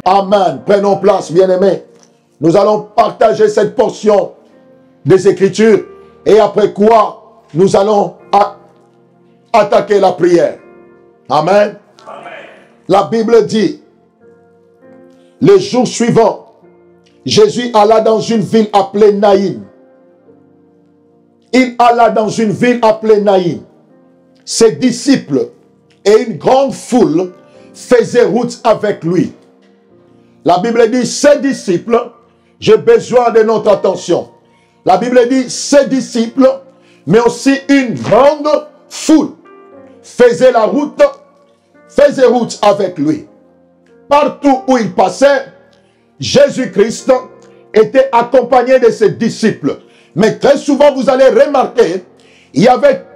Amen. Prenons place, bien-aimés. Nous allons partager cette portion des Écritures et après quoi, nous allons attaquer la prière. Amen. Amen. La Bible dit, le jour suivant, Jésus alla dans une ville appelée Naïm. Il alla dans une ville appelée Naïm. Ses disciples et une grande foule faisaient route avec lui. La Bible dit, ses disciples, j'ai besoin de notre attention. La Bible dit, ses disciples, mais aussi une grande foule faisaient route avec lui. Partout où il passait, Jésus-Christ était accompagné de ses disciples. Mais très souvent, vous allez remarquer, il y avait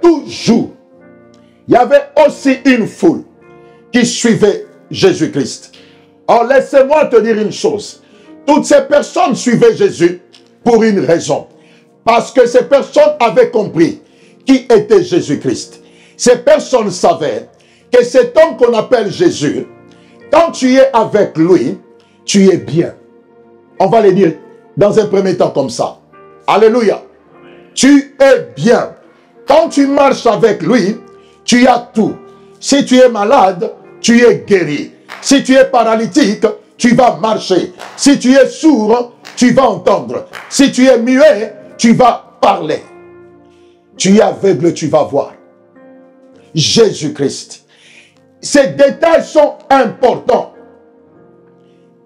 aussi une foule qui suivait Jésus-Christ. Alors, laissez-moi te dire une chose. Toutes ces personnes suivaient Jésus pour une raison. Parce que ces personnes avaient compris qui était Jésus-Christ. Ces personnes savaient que cet homme qu'on appelle Jésus, quand tu es avec lui, tu es bien. On va le dire dans un premier temps comme ça. Alléluia. Tu es bien. Quand tu marches avec lui, tu as tout. Si tu es malade, tu es guéri. Si tu es paralytique, tu vas marcher. Si tu es sourd, tu vas entendre. Si tu es muet, tu vas parler. Tu es aveugle, tu vas voir. Jésus-Christ. Ces détails sont importants.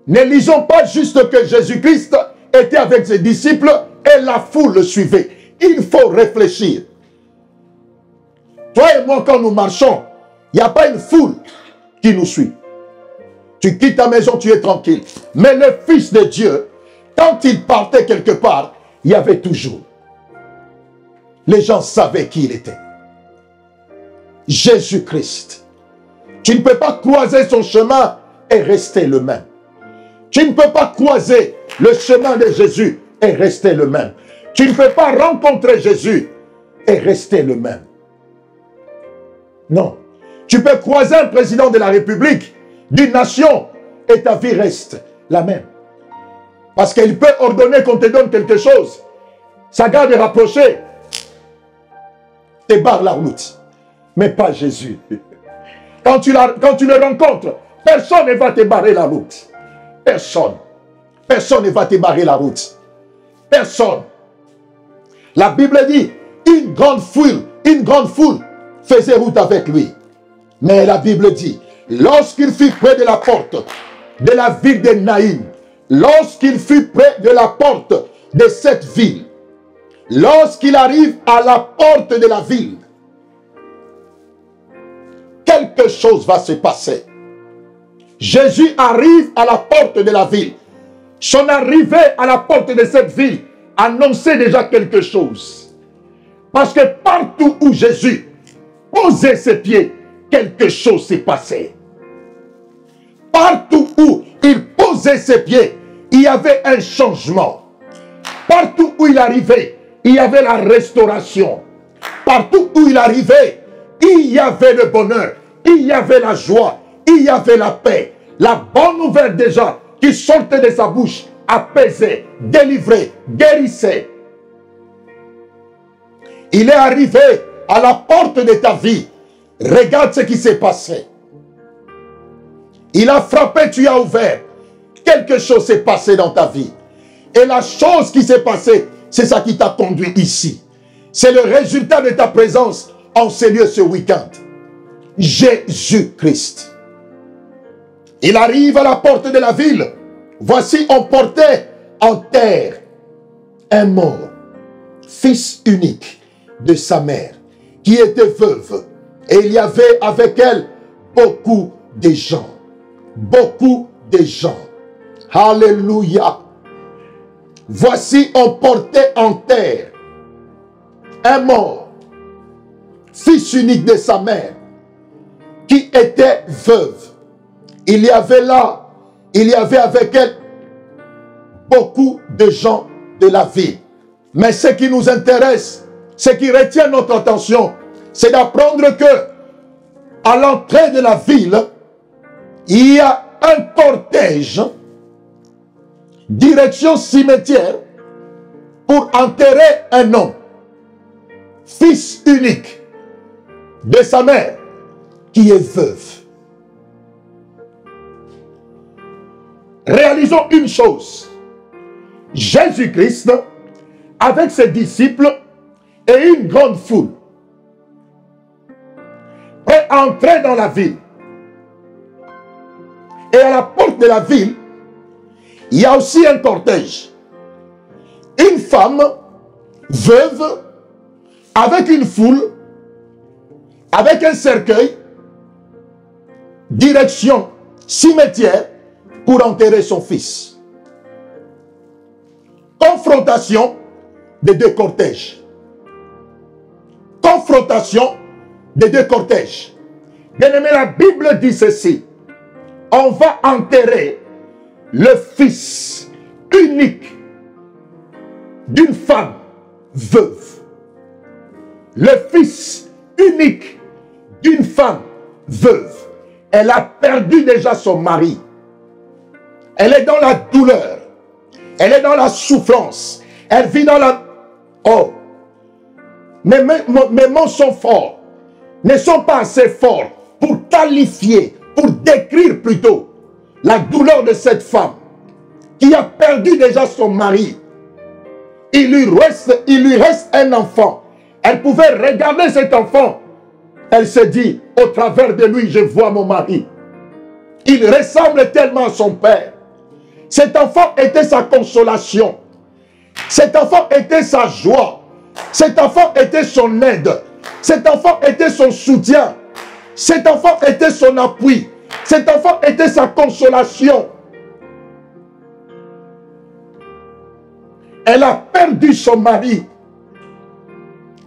Ne lisons pas juste que Jésus-Christ était avec ses disciples et la foule le suivait. Il faut réfléchir. Toi et moi, quand nous marchons, il n'y a pas une foule qui nous suit. Tu quittes ta maison, tu es tranquille. Mais le Fils de Dieu, quand il partait quelque part, il y avait toujours. Les gens savaient qui il était. Jésus-Christ. Tu ne peux pas croiser son chemin et rester le même. Tu ne peux pas croiser le chemin de Jésus et rester le même. Tu ne peux pas rencontrer Jésus et rester le même. Non. Tu peux croiser un président de la République, d'une nation, et ta vie reste la même. Parce qu'il peut ordonner qu'on te donne quelque chose. Sa garde est rapprochée. Te barre la route. Mais pas Jésus. Quand tu le rencontres, personne ne va te barrer la route. Personne. Personne ne va te barrer la route. Personne. La Bible dit, une grande foule faisait route avec lui. Mais la Bible dit, lorsqu'il fut près de la porte de la ville de Naïm, lorsqu'il fut près de la porte de cette ville, lorsqu'il arrive à la porte de la ville, quelque chose va se passer. Jésus arrive à la porte de la ville. Son arrivée à la porte de cette ville annonçait déjà quelque chose. Parce que partout où Jésus posait ses pieds, quelque chose s'est passé. Partout où il posait ses pieds, il y avait un changement. Partout où il arrivait, il y avait la restauration. Partout où il arrivait, il y avait le bonheur, il y avait la joie, il y avait la paix. La bonne nouvelle déjà qui sortait de sa bouche apaisait, délivrait, guérissait. Il est arrivé à la porte de ta vie. Regarde ce qui s'est passé. Il a frappé, tu as ouvert. Quelque chose s'est passé dans ta vie. Et la chose qui s'est passée, c'est ça qui t'a conduit ici. C'est le résultat de ta présence en ces lieux ce week-end. Jésus-Christ. Il arrive à la porte de la ville. Voici, on portait en terre un mort, fils unique de sa mère, qui était veuve. Et il y avait avec elle beaucoup de gens. Beaucoup de gens. Alléluia. Voici, on portait en terre un mort, fils unique de sa mère, qui était veuve. Il y avait avec elle beaucoup de gens de la ville. Mais ce qui nous intéresse, ce qui retient notre attention, c'est d'apprendre que à l'entrée de la ville, il y a un cortège, direction cimetière, pour enterrer un homme, fils unique de sa mère, qui est veuve. Réalisons une chose. Jésus-Christ, avec ses disciples et une grande foule, est entré dans la ville. Et à la porte de la ville, il y a aussi un cortège. Une femme veuve, avec une foule, avec un cercueil, direction cimetière pour enterrer son fils. Confrontation des deux cortèges. Confrontation des deux cortèges. Bien-aimé, la Bible dit ceci. On va enterrer le fils unique d'une femme veuve. Le fils unique d'une femme veuve. Elle a perdu déjà son mari. Elle est dans la douleur. Elle est dans la souffrance. Elle vit dans la... Oh! Mes mots sont forts. Ne sont pas assez forts pour qualifier, pour décrire plutôt la douleur de cette femme qui a perdu déjà son mari. Il lui reste un enfant. Elle pouvait regarder cet enfant. Elle se dit, au travers de lui, je vois mon mari. Il ressemble tellement à son père. Cet enfant était sa consolation. Cet enfant était sa joie. Cet enfant était son aide. Cet enfant était son soutien. Cet enfant était son appui. Cet enfant était sa consolation. Elle a perdu son mari.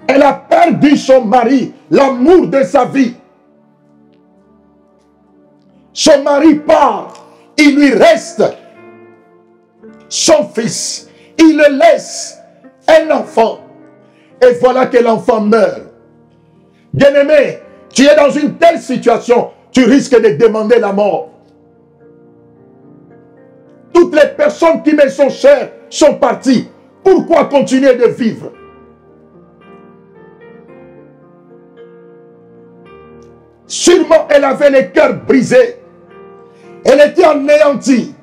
Elle a perdu son mari, l'amour de sa vie. Son mari part, il lui reste son fils. Il le laisse, un enfant. Et voilà que l'enfant meurt. Bien-aimé, tu es dans une telle situation, tu risques de demander la mort. Toutes les personnes qui me sont chères sont parties. Pourquoi continuer de vivre? Sûrement, elle avait le cœur brisé. Elle était anéantie,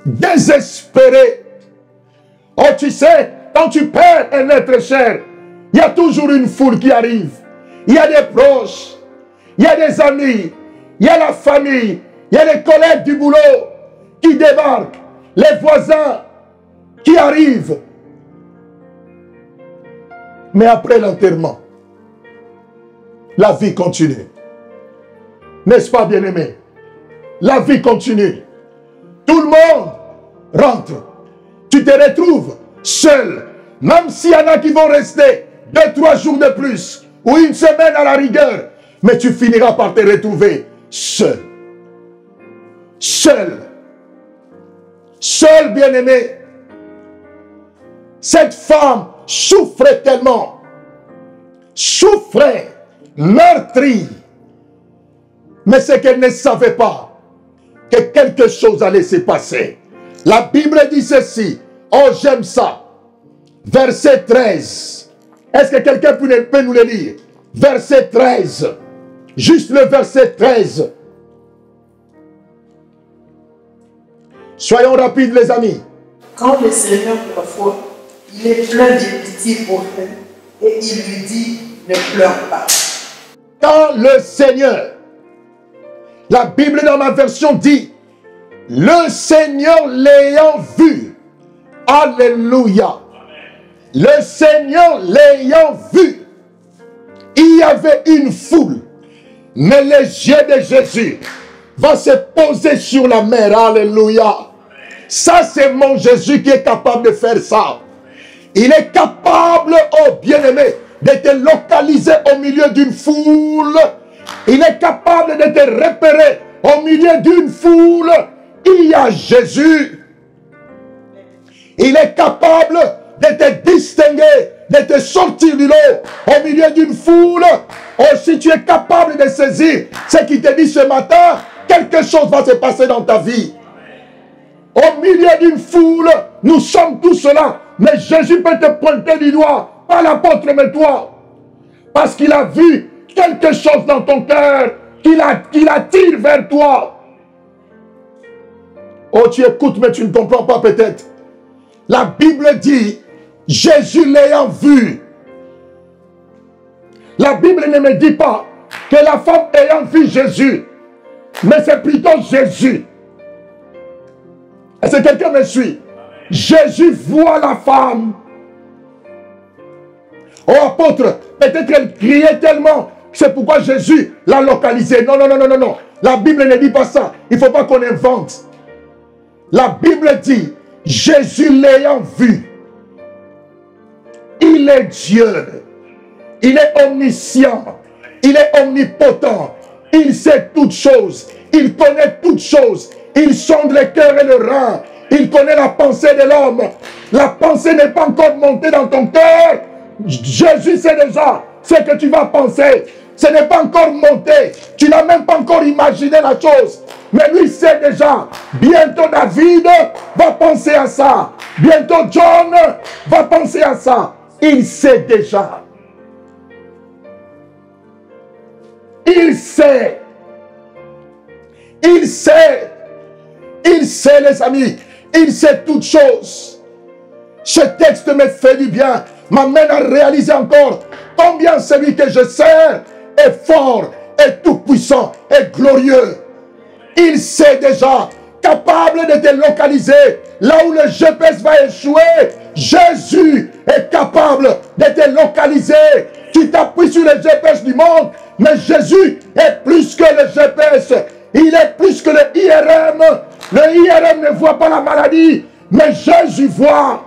désespérée. Oh, tu sais, quand tu perds un être cher, il y a toujours une foule qui arrive. Il y a des proches, il y a des amis, il y a la famille, il y a les collègues du boulot qui débarquent, les voisins qui arrivent. Mais après l'enterrement, la vie continue. N'est-ce pas, bien-aimé? La vie continue. Tout le monde rentre. Tu te retrouves seul. Même s'il y en a qui vont rester 2-3 jours de plus ou une semaine à la rigueur. Mais tu finiras par te retrouver seul. Seul. Seul, bien-aimé. Cette femme souffrait tellement. Souffrait. Meurtrie. Mais c'est qu'elle ne savait pas que quelque chose allait se passer. La Bible dit ceci. Oh, j'aime ça. Verset 13. Est-ce que quelqu'un peut nous le lire? Verset 13. Juste le verset 13. Soyons rapides, les amis. Quand le Seigneur parfois, il est plein de pitié pour elle et il lui dit, ne pleure pas. Quand le Seigneur, la Bible dans ma version dit, le Seigneur l'ayant vu, alléluia, le Seigneur l'ayant vu, il y avait une foule, mais les yeux de Jésus vont se poser sur la mer, alléluia. Ça c'est mon Jésus qui est capable de faire ça. Il est capable, oh bien-aimé, de te localiser au milieu d'une foule. Il est capable de te repérer au milieu d'une foule. Il y a Jésus. Il est capable de te distinguer, de te sortir du lot au milieu d'une foule. Oh, si tu es capable de saisir ce qu'il te dit ce matin, quelque chose va se passer dans ta vie. Au milieu d'une foule, nous sommes tous là. Mais Jésus peut te pointer du doigt, pas l'apôtre, mais toi. Parce qu'il a vu quelque chose dans ton cœur qu'il attire vers toi. Oh, tu écoutes, mais tu ne comprends pas peut-être. La Bible dit, Jésus l'ayant vu. La Bible ne me dit pas que la femme ayant vu Jésus, mais c'est plutôt Jésus. Est-ce que quelqu'un me suit? Jésus voit la femme. Oh apôtre, peut-être qu'elle criait tellement, c'est pourquoi Jésus l'a localisée. Non, non, non, non, non, non. La Bible ne dit pas ça. Il ne faut pas qu'on invente. La Bible dit, Jésus l'ayant vu, il est Dieu, il est omniscient, il est omnipotent, il sait toutes choses, il connaît toutes choses, il sonde le cœur et le rein, il connaît la pensée de l'homme. La pensée n'est pas encore montée dans ton cœur. Jésus sait déjà ce que tu vas penser. Ce n'est pas encore monté. Tu n'as même pas encore imaginé la chose. Mais lui sait déjà. Bientôt David va penser à ça. Bientôt John va penser à ça. Il sait déjà. Il sait. Il sait. Il sait, les amis. Il sait toutes choses. Ce texte me fait du bien. M'amène à réaliser encore combien celui que je sers est fort, est tout-puissant, est glorieux. Il sait déjà, capable de te localiser là où le GPS va échouer. Jésus est capable de te localiser. Tu t'appuies sur le GPS du monde, mais Jésus est plus que le GPS. Il est plus que le IRM. Le IRM ne voit pas la maladie, mais Jésus voit.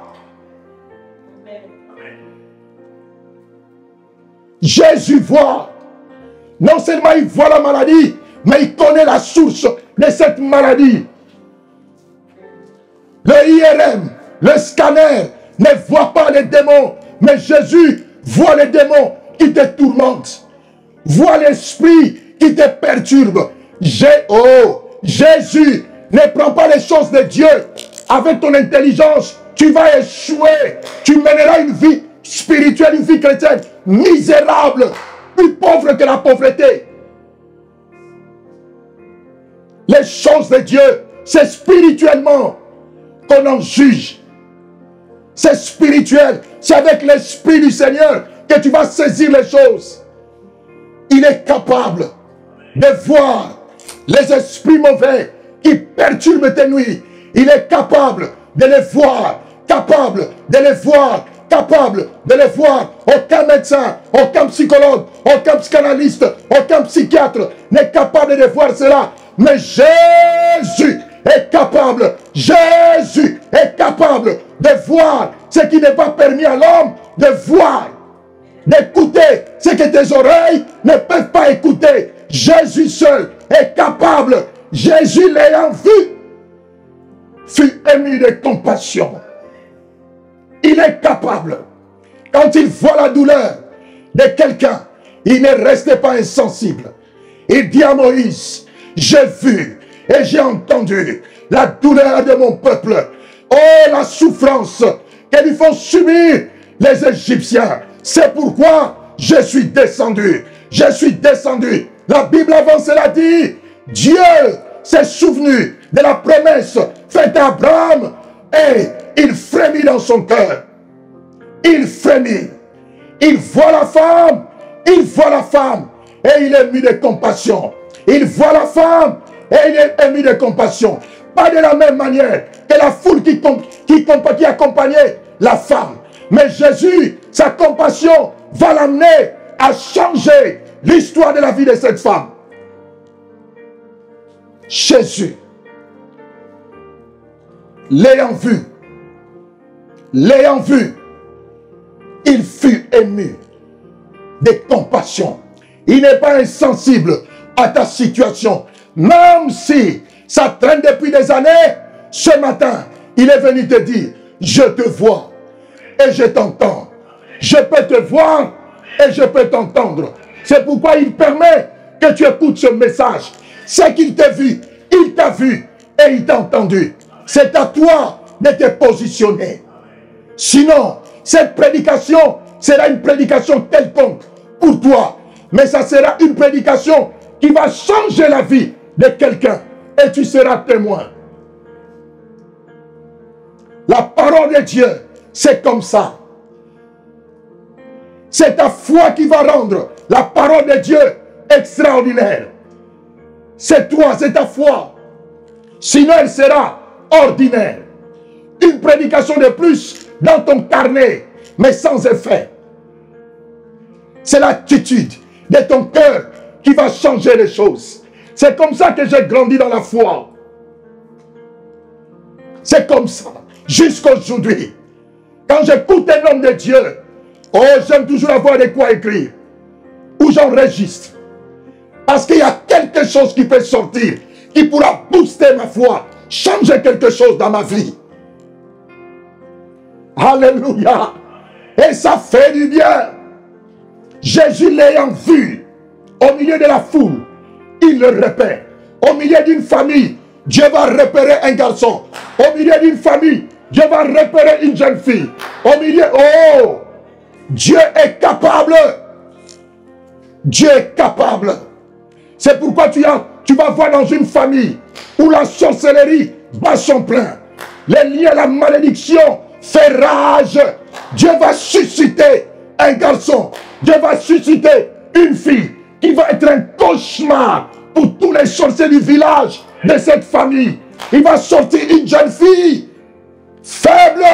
Jésus voit. Non seulement il voit la maladie, mais il connaît la source de cette maladie. Le IRM, le scanner, ne voit pas les démons, mais Jésus voit les démons qui te tourmentent. Voit l'esprit qui te perturbe. Jésus ne prend pas les choses de Dieu avec ton intelligence. Tu vas échouer. Tu mèneras une vie spirituelle, une vie chrétienne misérable, plus pauvre que la pauvreté. Les choses de Dieu, c'est spirituellement qu'on en juge. C'est spirituel. C'est avec l'Esprit du Seigneur que tu vas saisir les choses. Il est capable de voir les esprits mauvais qui perturbent tes nuits. Il est capable de les voir, capable de les voir, capable de les voir. Aucun médecin, aucun psychologue, aucun psychanalyste, aucun psychiatre n'est capable de voir cela. Mais Jésus est capable. Jésus est capable de voir ce qui n'est pas permis à l'homme de voir. D'écouter ce que tes oreilles ne peuvent pas écouter. Jésus seul est capable. Jésus l'ayant vu, fut ému de compassion. Il est capable. Quand il voit la douleur de quelqu'un, il ne reste pas insensible. Il dit à Moïse, j'ai vu et j'ai entendu la douleur de mon peuple. Oh, la souffrance que lui font subir les Égyptiens. C'est pourquoi je suis descendu. Je suis descendu. La Bible avant cela dit, Dieu s'est souvenu de la promesse faite à Abraham et il frémit dans son cœur. Il frémit. Il voit la femme. Il voit la femme. Et il est ému de compassion. Il voit la femme. Et il est ému de compassion. Pas de la même manière que la foule qui accompagnait la femme. Mais Jésus, sa compassion va l'amener à changer l'histoire de la vie de cette femme. Jésus, l'ayant vu, il fut ému de compassion. Il n'est pas insensible à ta situation. Même si ça traîne depuis des années, ce matin, il est venu te dire, je te vois et je t'entends. Je peux te voir et je peux t'entendre. C'est pourquoi il permet que tu écoutes ce message. C'est qu'il t'a vu, il t'a vu et il t'a entendu. C'est à toi de te positionner. Sinon, cette prédication sera une prédication quelconque pour toi. Mais ça sera une prédication qui va changer la vie de quelqu'un. Et tu seras témoin. La parole de Dieu, c'est comme ça. C'est ta foi qui va rendre la parole de Dieu extraordinaire. C'est toi, c'est ta foi. Sinon, elle sera ordinaire. Une prédication de plus dans ton carnet, mais sans effet. C'est l'attitude de ton cœur qui va changer les choses. C'est comme ça que j'ai grandi dans la foi. C'est comme ça, jusqu'aujourd'hui. Quand j'écoute un homme de Dieu, oh, j'aime toujours avoir de quoi écrire. Ou j'enregistre. Parce qu'il y a quelque chose qui peut sortir, qui pourra booster ma foi, changer quelque chose dans ma vie. Alléluia. Et ça fait du bien. Jésus l'ayant vu au milieu de la foule, il le repère. Au milieu d'une famille, Dieu va repérer un garçon. Au milieu d'une famille, Dieu va repérer une jeune fille. Au milieu, oh, Dieu est capable. Dieu est capable. C'est pourquoi tu vas voir dans une famille où la sorcellerie bat son plein. Les liens, la malédiction fait rage. Dieu va susciter un garçon. Dieu va susciter une fille qui va être un cauchemar pour tous les sorciers du village de cette famille. Il va sortir une jeune fille faible,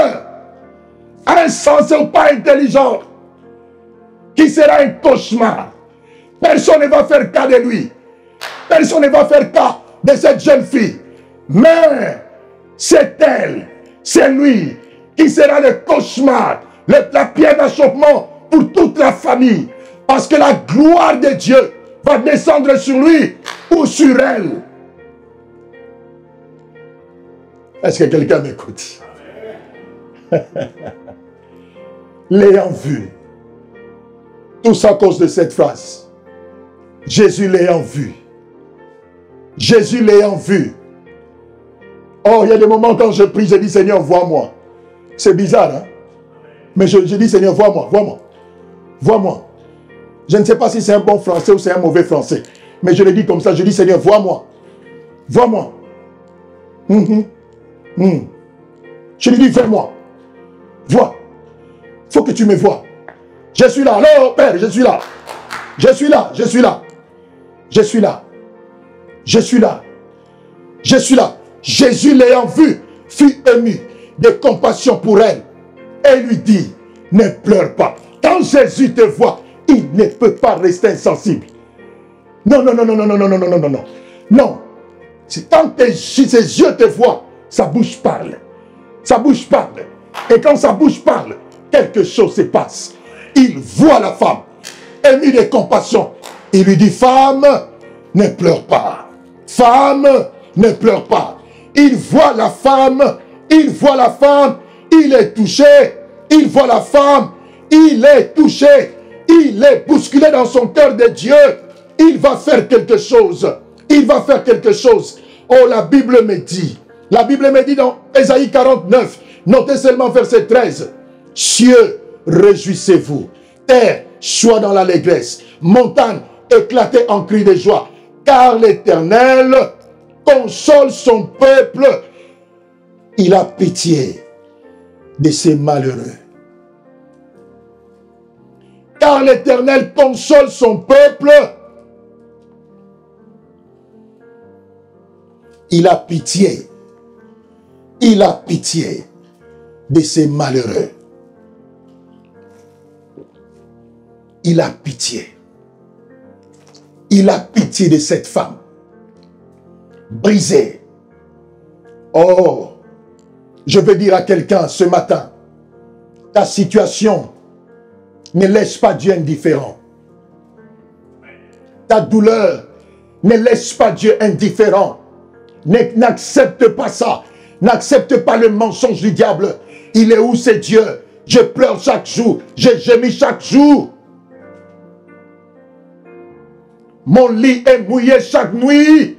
insensée ou pas intelligente, qui sera un cauchemar. Personne ne va faire cas de lui. Personne ne va faire cas de cette jeune fille. Mais c'est elle, c'est lui qui sera le cauchemar, la pierre d'achoppement pour toute la famille. Parce que la gloire de Dieu va descendre sur lui ou sur elle. Est-ce que quelqu'un m'écoute? L'ayant vu. Tout ça à cause de cette phrase. Jésus l'ayant vu. Jésus l'ayant vu. Oh, il y a des moments quand je prie, je dis Seigneur, vois-moi. C'est bizarre, hein? Mais je dis Seigneur, vois-moi, vois-moi. Vois-moi. Je ne sais pas si c'est un bon français ou c'est un mauvais français. Mais je le dis comme ça, je dis Seigneur, vois-moi. Vois-moi. Je lui dis, fais-moi. Vois. Il faut que tu me vois. Je suis là. Alors, Père, je suis là. Je suis là. Je suis là. Je suis là. Je suis là. Je suis là. Jésus l'ayant vu, fut ému de compassion pour elle. Et lui dit, ne pleure pas. Quand Jésus te voit, il ne peut pas rester insensible. Non, non, non, non, non, non, non, non, non, non, non. Non. Quand ses yeux te voient, sa bouche parle. Sa bouche parle. Et quand sa bouche parle, quelque chose se passe. Il voit la femme, émue de compassion. Il lui dit, femme, ne pleure pas. Femme, ne pleure pas. Il voit la femme, il voit la femme, il est touché. Il voit la femme, il est touché. Il est bousculé dans son cœur de Dieu. Il va faire quelque chose. Il va faire quelque chose. Oh, la Bible me dit dans Ésaïe 49, notez seulement verset 13. Cieux, réjouissez-vous. Terre, sois dans l'allégresse. Montagne, éclatez en cris de joie. Car l'Éternel console son peuple. Il a pitié de ces malheureux. Car l'Éternel console son peuple. Il a pitié. Il a pitié de ces malheureux. Il a pitié. Il a pitié de cette femme. Brisée. Oh, je veux dire à quelqu'un ce matin, ta situation ne laisse pas Dieu indifférent. Ta douleur ne laisse pas Dieu indifférent. N'accepte pas ça. N'accepte pas le mensonge du diable. Il est où, c'est Dieu? Je pleure chaque jour. Je gémis chaque jour. Mon lit est mouillé chaque nuit.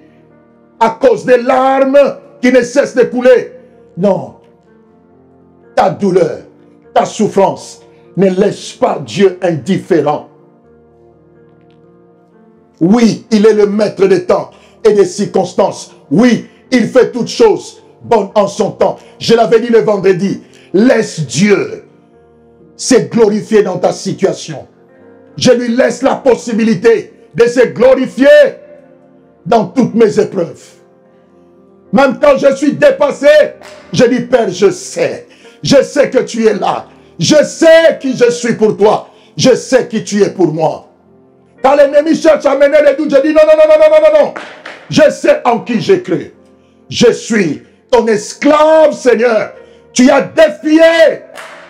à cause des larmes qui ne cessent de couler. Non. Ta douleur, ta souffrance, ne laisse pas Dieu indifférent. Oui, il est le maître des temps et des circonstances. Oui, il fait toutes choses bonnes en son temps. Je l'avais dit le vendredi. Laisse Dieu se glorifier dans ta situation. Je lui laisse la possibilité de se glorifier dans toutes mes épreuves. Même quand je suis dépassé, je dis, Père, je sais que tu es là. Je sais qui je suis pour toi. Je sais qui tu es pour moi. Quand l'ennemi cherche à mener les doutes, je dis, non, non, non, non, non, non, non. Je sais en qui j'ai cru. Je suis ton esclave, Seigneur. Tu as défié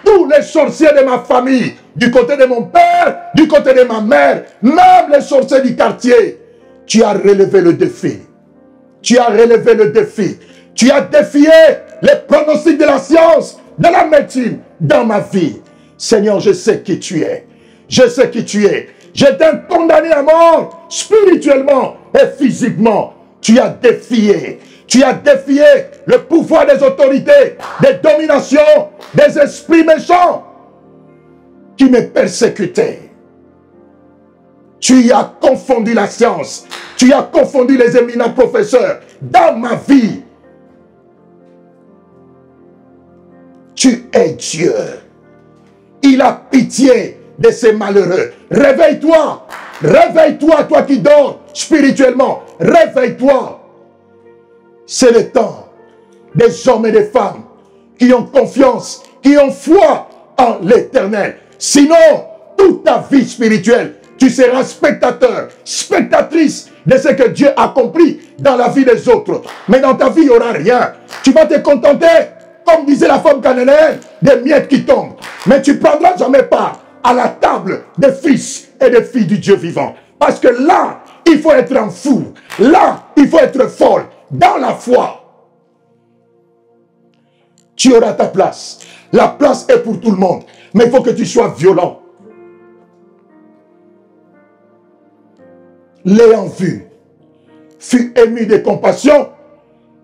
tous les sorciers de ma famille, du côté de mon père, du côté de ma mère, même les sorciers du quartier. Tu as relevé le défi. Tu as relevé le défi. Tu as défié les pronostics de la science, de la médecine dans ma vie. Seigneur, je sais qui tu es. Je sais qui tu es. J'étais condamné à mort spirituellement et physiquement. Tu as défié. Tu as défié le pouvoir des autorités, des dominations, des esprits méchants qui me persécutaient. Tu as confondu la science. Tu as confondu les éminents professeurs dans ma vie. Tu es Dieu. Il a pitié de ces malheureux. Réveille-toi. Réveille-toi, toi qui dors spirituellement. Réveille-toi. C'est le temps des hommes et des femmes qui ont confiance, qui ont foi en l'Éternel. Sinon, toute ta vie spirituelle, tu seras spectateur, spectatrice de ce que Dieu a accompli dans la vie des autres. Mais dans ta vie, il n'y aura rien. Tu vas te contenter, comme disait la femme cananéenne, des miettes qui tombent. Mais tu ne prendras jamais part à la table des fils et des filles du Dieu vivant. Parce que là, il faut être un fou. Là, il faut être folle. Dans la foi, tu auras ta place. La place est pour tout le monde. Mais il faut que tu sois violent. L'ayant vu, fut ému de compassion.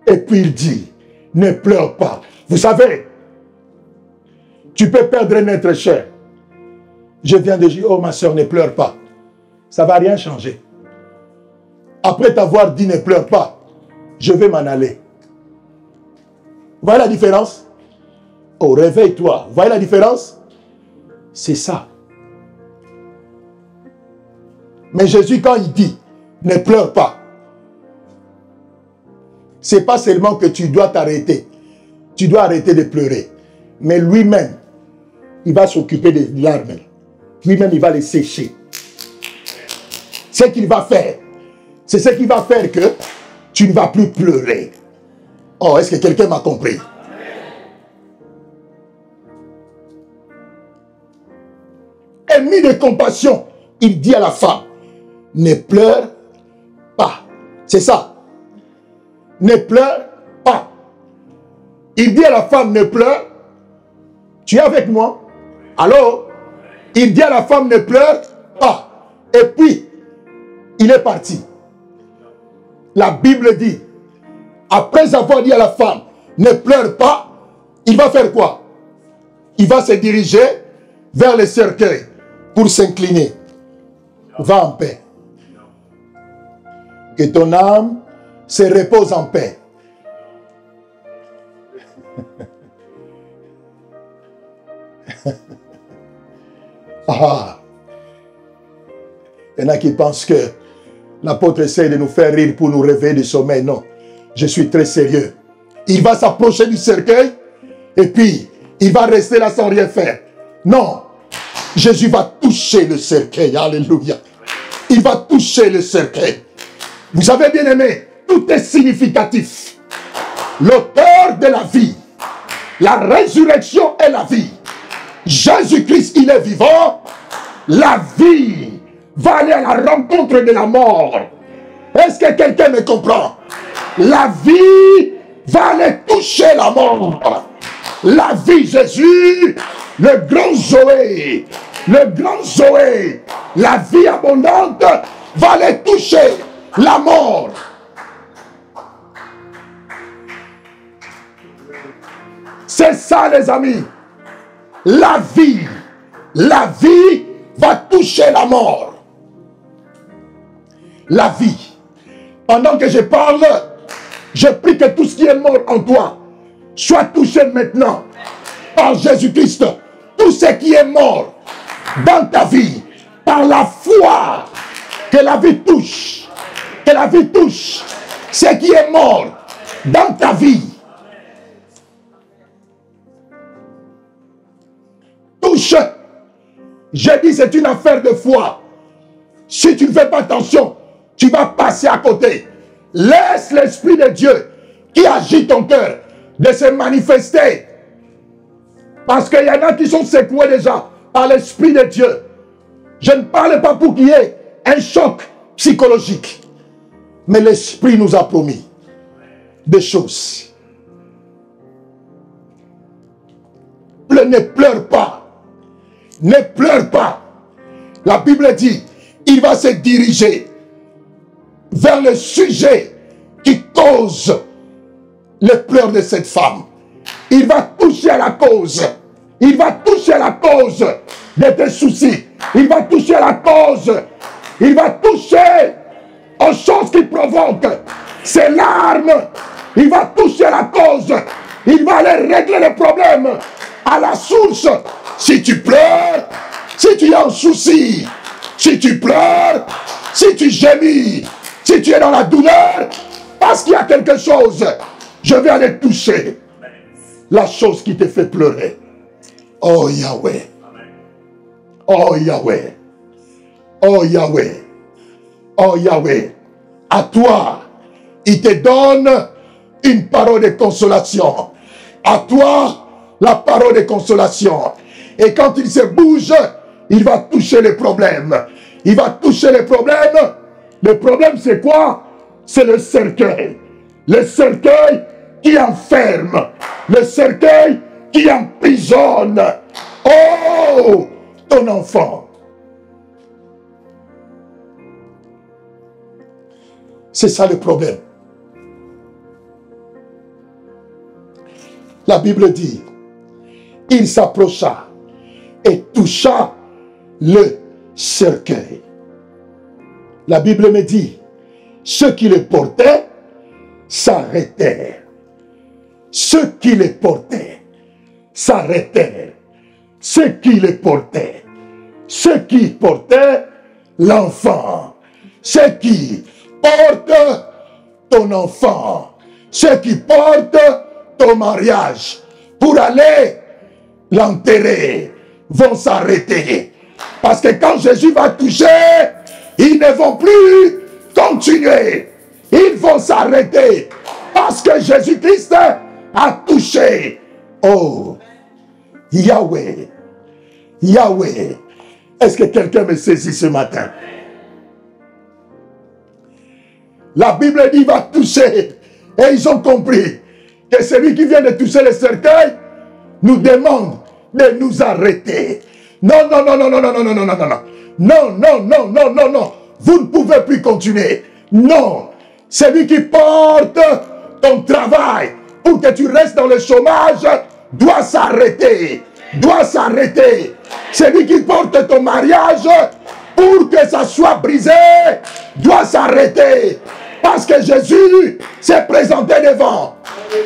Et puis il dit, ne pleure pas. Vous savez, tu peux perdre un être cher. Je viens de dire, oh ma soeur, ne pleure pas. Ça ne va rien changer. Après t'avoir dit, ne pleure pas, je vais m'en aller. Vous voyez la différence? Oh, réveille-toi. Vous voyez la différence? C'est ça. Mais Jésus, quand il dit, ne pleure pas, ce n'est pas seulement que tu dois t'arrêter. Tu dois arrêter de pleurer. Mais lui-même, il va s'occuper des larmes. Lui-même, il va les sécher. Ce qu'il va faire, c'est ce qui va faire que tu ne vas plus pleurer. Oh, est-ce que quelqu'un m'a compris? Ému de compassion, il dit à la femme, ne pleure pas. C'est ça. Ne pleure pas. Il dit à la femme, ne pleure. Tu es avec moi? Allô? Il dit à la femme, ne pleure pas. Et puis, il est parti. La Bible dit, après avoir dit à la femme, ne pleure pas, il va faire quoi? Il va se diriger vers le cercueil pour s'incliner. Va en paix. Que ton âme se repose en paix. Ah. Il y en a qui pensent que l'apôtre essaie de nous faire rire pour nous réveiller du sommeil. Non, je suis très sérieux. Il va s'approcher du cercueil et puis il va rester là sans rien faire. Non, Jésus va toucher le cercueil. Alléluia. Il va toucher le cercueil. Vous savez, bien aimé, tout est significatif. L'auteur de la vie, la résurrection et la vie. Jésus-Christ, il est vivant. La vie va aller à la rencontre de la mort. Est-ce que quelqu'un me comprend? La vie va aller toucher la mort. La vie, Jésus, le grand Zoé, la vie abondante va aller toucher la mort. C'est ça, les amis. La vie va toucher la mort. La vie. Pendant que je parle, je prie que tout ce qui est mort en toi soit touché maintenant par Jésus-Christ. Tout ce qui est mort dans ta vie, par la foi, que la vie touche. Que la vie touche ce qui est mort dans ta vie. Touche. J'ai dit c'est une affaire de foi. Si tu ne fais pas attention, tu vas passer à côté. Laisse l'Esprit de Dieu qui agit ton cœur de se manifester. Parce qu'il y en a qui sont secoués déjà par l'Esprit de Dieu. Je ne parle pas pour qu'il y ait un choc psychologique. Mais l'Esprit nous a promis des choses. Ne pleure pas. Ne pleure pas. La Bible dit, il va se diriger vers le sujet qui cause les pleurs de cette femme. Il va toucher à la cause. Il va toucher à la cause de tes soucis. Il va toucher à la cause. Il va toucher aux choses qui provoquent ces larmes. Il va toucher à la cause. Il va aller régler le problème à la source. Si tu pleures, si tu es en souci, si tu pleures, si tu gémis, si tu es dans la douleur, parce qu'il y a quelque chose, je vais aller toucher la chose qui te fait pleurer. Oh Yahweh. Oh Yahweh. Oh Yahweh. Oh Yahweh. À toi, il te donne une parole de consolation. À toi, la parole de consolation. Et quand il se bouge, il va toucher les problèmes. Il va toucher les problèmes. Le problème, c'est quoi? C'est le cercueil. Le cercueil qui enferme. Le cercueil qui emprisonne. Oh, ton enfant. C'est ça le problème. La Bible dit, il s'approcha et toucha le cercueil. La Bible me dit, ceux qui le portaient s'arrêtèrent. Ceux qui le portaient s'arrêtèrent. Ceux qui le portaient. Ceux qui portaient l'enfant. Ceux qui portent ton enfant. Ceux qui portent ton mariage pour aller l'enterrer vont s'arrêter. Parce que quand Jésus va toucher, ils ne vont plus continuer. Ils vont s'arrêter. Parce que Jésus-Christ a touché. Oh, Yahweh. Yahweh. Est-ce que quelqu'un me saisit ce matin? La Bible dit va toucher. Et ils ont compris que celui qui vient de toucher le cercueil nous demande de nous arrêter. Non, non, non, non, non, non, non, non, non, non, non, non, non, non, non, non, non. Vous ne pouvez plus continuer. Non. Celui qui porte ton travail pour que tu restes dans le chômage doit s'arrêter. Doit s'arrêter. Celui qui porte ton mariage pour que ça soit brisé doit s'arrêter. Parce que Jésus s'est présenté devant.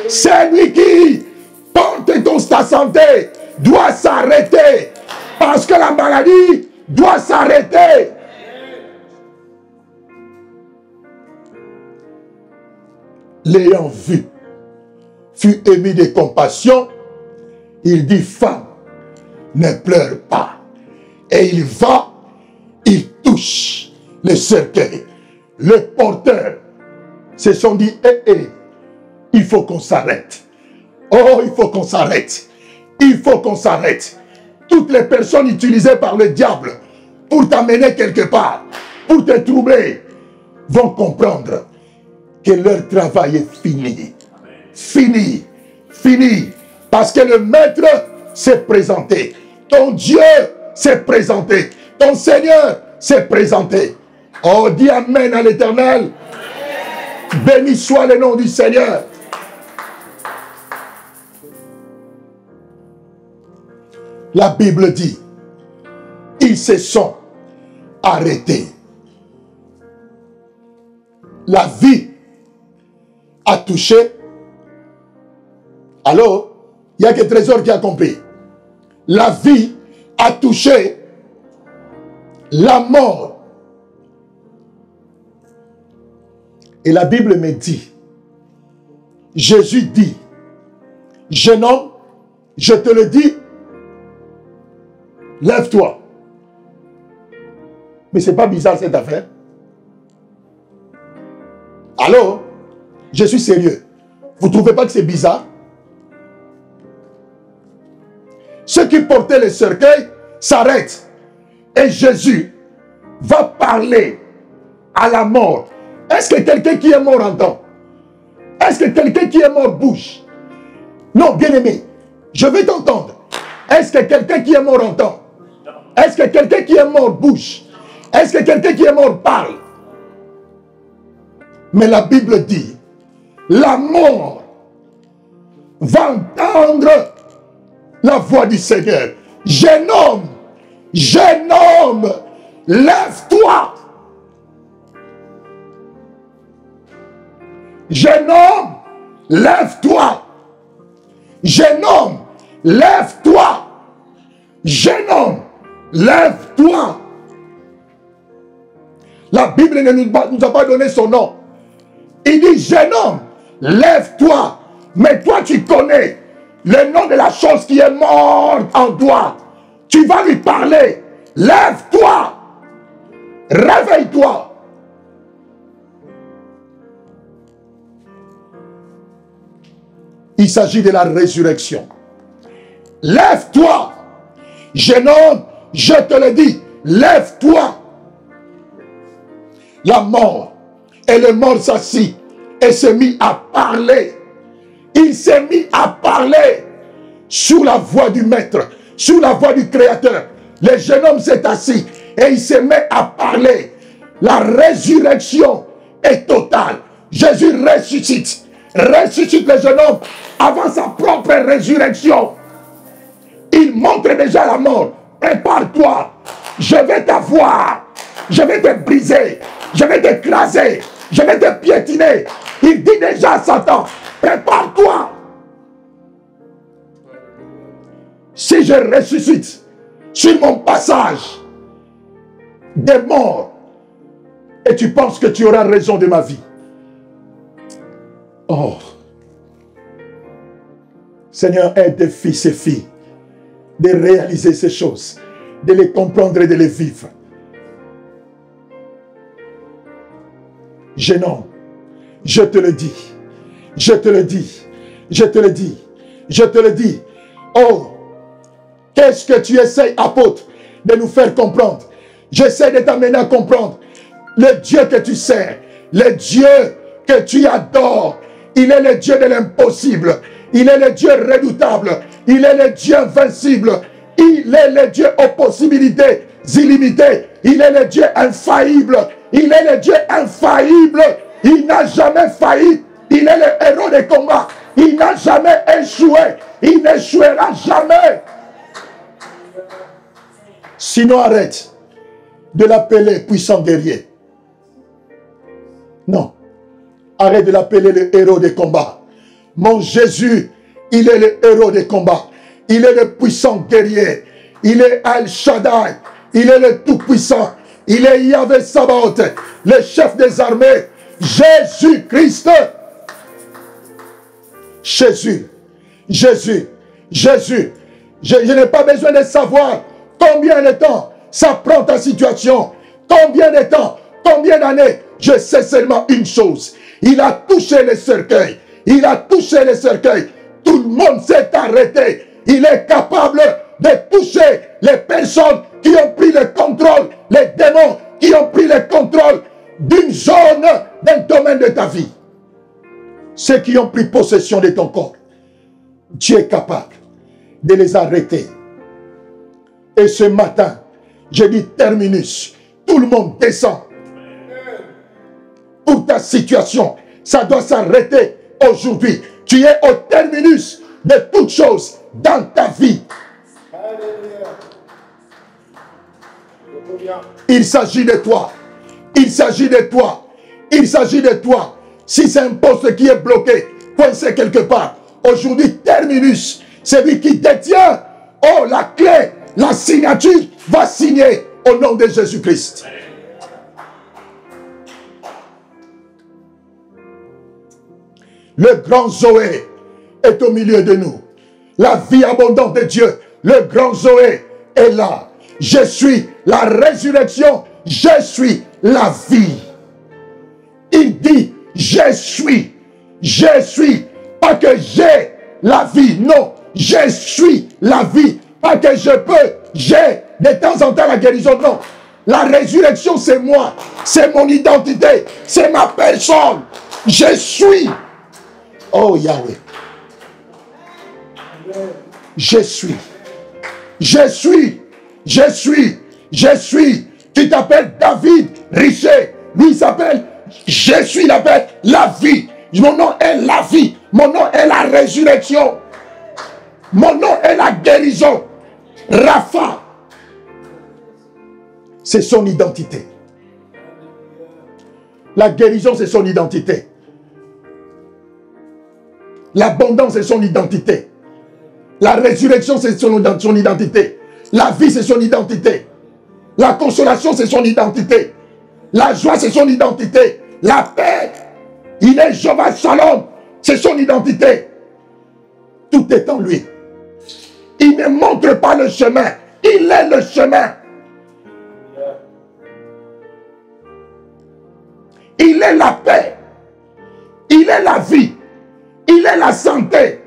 Celui qui porte ta santé doit s'arrêter. Parce que la maladie doit s'arrêter. L'ayant vu, fut ému de compassion. Il dit, femme, ne pleure pas. Et il va, il touche le cercueil. Le porteur se sont dit, il faut qu'on s'arrête. Oh, il faut qu'on s'arrête. Il faut qu'on s'arrête. Toutes les personnes utilisées par le diable pour t'amener quelque part, pour te troubler, vont comprendre que leur travail est fini. Fini. Fini. Parce que le maître s'est présenté. Ton Dieu s'est présenté. Ton Seigneur s'est présenté. Oh, dis Amen à l'Éternel. Béni soit le nom du Seigneur. La Bible dit, ils se sont arrêtés. La vie a touché. Alors, il n'y a que Trésor qui a compris. La vie a touché la mort. Et la Bible me dit, Jésus dit, jeune homme, je te le dis, lève-toi. Mais ce n'est pas bizarre cette affaire. Alors, je suis sérieux. Vous ne trouvez pas que c'est bizarre? Ceux qui portaient le cercueil s'arrêtent. Et Jésus va parler à la mort. Est-ce que quelqu'un qui est mort entend? Est-ce que quelqu'un qui est mort bouge? Non, bien-aimé, je vais t'entendre. Est-ce que quelqu'un qui est mort entend? Est-ce que quelqu'un qui est mort bouge? Est-ce que quelqu'un qui est mort parle? Mais la Bible dit, la mort va entendre la voix du Seigneur. Jeune homme, lève-toi. Jeune homme, lève-toi. Jeune homme, lève-toi. Jeune homme, lève-toi. La Bible ne nous a pas donné son nom. Il dit, jeune homme, lève-toi. Mais toi, tu connais le nom de la chose qui est morte en toi. Tu vas lui parler. Lève-toi. Réveille-toi. Il s'agit de la résurrection. Lève-toi. Jeune homme, je te le dis, lève-toi. La mort, et le mort s'assit et s'est mis à parler. Il s'est mis à parler sous la voix du Maître, sous la voix du Créateur. Le jeune homme s'est assis et il se met à parler. La résurrection est totale. Jésus ressuscite. Ressuscite le jeune homme avant sa propre résurrection. Il montre déjà la mort. Prépare-toi. Je vais t'avoir. Je vais te briser. Je vais t'écraser. Je vais te piétiner. Il dit déjà à Satan, prépare-toi. Si je ressuscite sur mon passage des morts et tu penses que tu auras raison de ma vie. Oh, Seigneur, aide tes fils et filles de réaliser ces choses, de les comprendre et de les vivre. Jeune homme, je te le dis, je te le dis, je te le dis, je te le dis. Oh, qu'est-ce que tu essayes, apôtre, de nous faire comprendre? J'essaie de t'amener à comprendre. Le Dieu que tu sers, le Dieu que tu adores, il est le Dieu de l'impossible. Il est le Dieu redoutable. Il est le Dieu invincible. Il est le Dieu aux possibilités illimitées. Il est le Dieu infaillible. Il est le Dieu infaillible. Il n'a jamais failli. Il est le héros des combats. Il n'a jamais échoué. Il n'échouera jamais. Sinon, arrête de l'appeler puissant guerrier. Non. Arrête de l'appeler le héros des combats. Mon Jésus, il est le héros des combats. Il est le puissant guerrier. Il est Al Shaddai. Il est le tout-puissant. Il est Yahvé Sabaoth, le chef des armées. Jésus-Christ. Jésus. Jésus. Jésus. Je n'ai pas besoin de savoir combien de temps ça prend ta situation. Combien de temps, combien d'années. Je sais seulement une chose. Il a touché le cercueil. Il a touché le cercueil. Tout le monde s'est arrêté. Il est capable de toucher les personnes qui ont pris le contrôle, les démons qui ont pris le contrôle d'une zone, d'un domaine de ta vie. Ceux qui ont pris possession de ton corps, Dieu est capable de les arrêter. Et ce matin, je dis terminus. Tout le monde descend. Pour ta situation, ça doit s'arrêter aujourd'hui. Tu es au terminus de toutes choses dans ta vie. Il s'agit de toi. Il s'agit de toi. Il s'agit de toi. Si c'est un poste qui est bloqué, coincé quelque part, aujourd'hui, terminus, celui qui détient, oh, la clé, la signature, va signer au nom de Jésus-Christ. Le grand Zoé est au milieu de nous. La vie abondante de Dieu, le grand Zoé est là. Je suis la résurrection, je suis la vie. Il dit, je suis, pas que j'ai la vie, non, je suis la vie, pas que je peux, j'ai de temps en temps la guérison, non. La résurrection, c'est moi, c'est mon identité, c'est ma personne, je suis. Oh Yahweh, je suis. Tu t'appelles David Richer, lui il s'appelle je suis, il appelle la vie. Mon nom est la vie, mon nom est la résurrection, mon nom est la guérison. Rapha, c'est son identité. La guérison, c'est son identité. L'abondance, c'est son identité. La résurrection, c'est son identité. La vie, c'est son identité. La consolation, c'est son identité. La joie, c'est son identité. La paix, il est Jéhovah Shalom, c'est son identité. Tout est en lui. Il ne montre pas le chemin, il est le chemin. Il est la paix. Il est la vie. Il est la santé.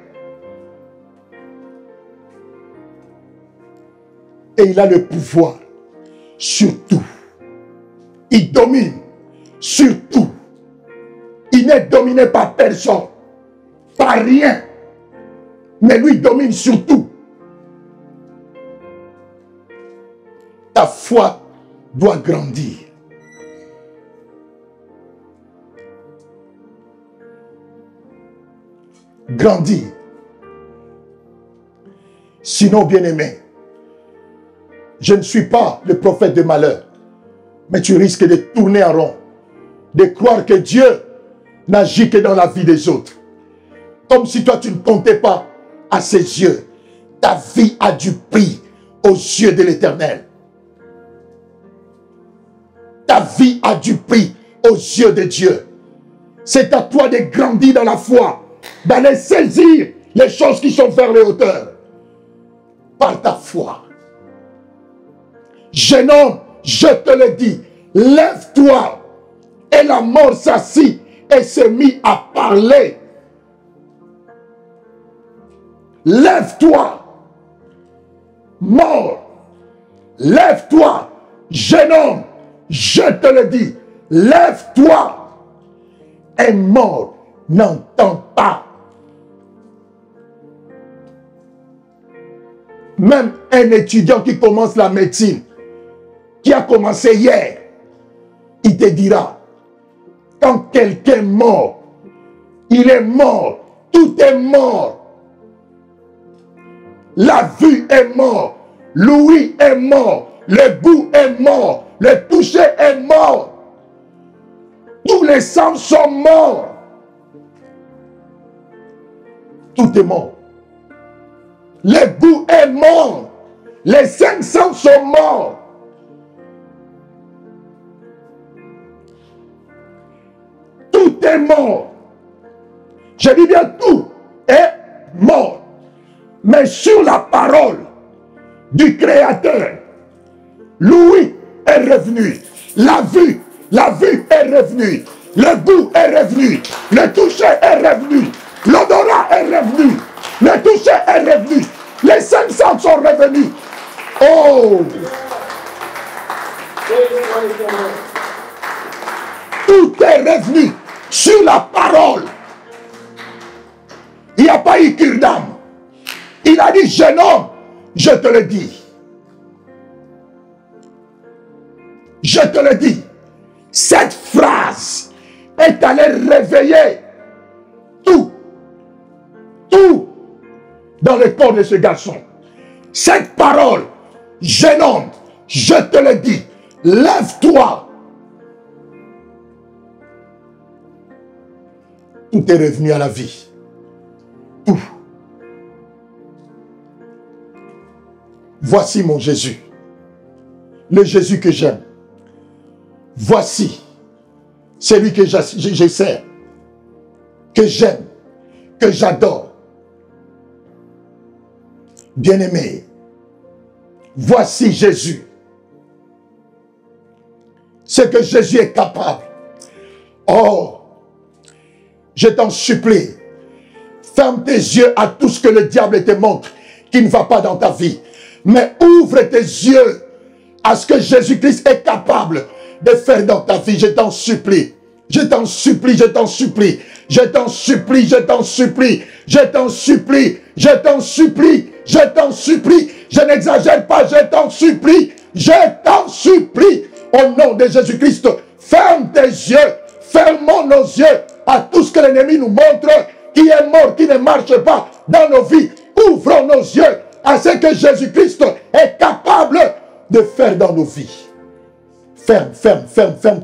Et il a le pouvoir sur tout. Il domine sur tout. Il n'est dominé par personne, par rien. Mais lui domine sur tout. Ta foi doit grandir. Grandir. Sinon, bien-aimé, je ne suis pas le prophète de malheur, mais tu risques de tourner en rond, de croire que Dieu n'agit que dans la vie des autres. Comme si toi tu ne comptais pas à ses yeux. Ta vie a du prix aux yeux de l'Éternel. Ta vie a du prix aux yeux de Dieu. C'est à toi de grandir dans la foi, d'aller saisir les choses qui sont vers les hauteurs. Par ta foi. Jeune homme, je te le dis, lève-toi. Et la mort s'assit et s'est mis à parler. Lève-toi, mort. Lève-toi, jeune homme, je te le dis, lève-toi. Un mort n'entend pas. Même un étudiant qui commence la médecine, qui a commencé hier, il te dira, quand quelqu'un est mort, il est mort, tout est mort. La vue est mort, l'ouïe est mort, le goût est mort, le toucher est mort. Tous les sens sont morts. Tout est mort. Le goût est mort. Les 5 sens sont morts. Tout est mort. Je dis bien tout est mort. Mais sur la parole du Créateur, l'ouïe est revenu. La vue est revenue. Le goût est revenu. Le toucher est revenu. L'odorat est revenu. Le toucher est revenu. Les 5 sens sont revenus. Oh! Tout est revenu sur la parole. Il n'y a pas eu cure d'âme. Il a dit, jeune homme, je te le dis. Je te le dis. Cette phrase est allée réveiller tout dans le corps de ce garçon. Cette parole, jeune homme, je te le dis, lève-toi. Tout est revenu à la vie. Tout. Voici mon Jésus. Le Jésus que j'aime. Voici celui que j'essaie, que j'aime, que j'adore. Bien-aimé, voici Jésus. Ce que Jésus est capable. Oh, je t'en supplie, ferme tes yeux à tout ce que le diable te montre qui ne va pas dans ta vie. Mais ouvre tes yeux à ce que Jésus-Christ est capable de faire dans ta vie. Je t'en supplie. Je t'en supplie, je t'en supplie. Je t'en supplie, je t'en supplie. Je t'en supplie, je t'en supplie. Je t'en supplie. Je n'exagère pas, je t'en supplie. Je t'en supplie. Au nom de Jésus-Christ, ferme tes yeux. Fermons nos yeux à tout ce que l'ennemi nous montre, qui est mort, qui ne marche pas dans nos vies. Ouvrons nos yeux à ce que Jésus-Christ est capable de faire dans nos vies. Ferme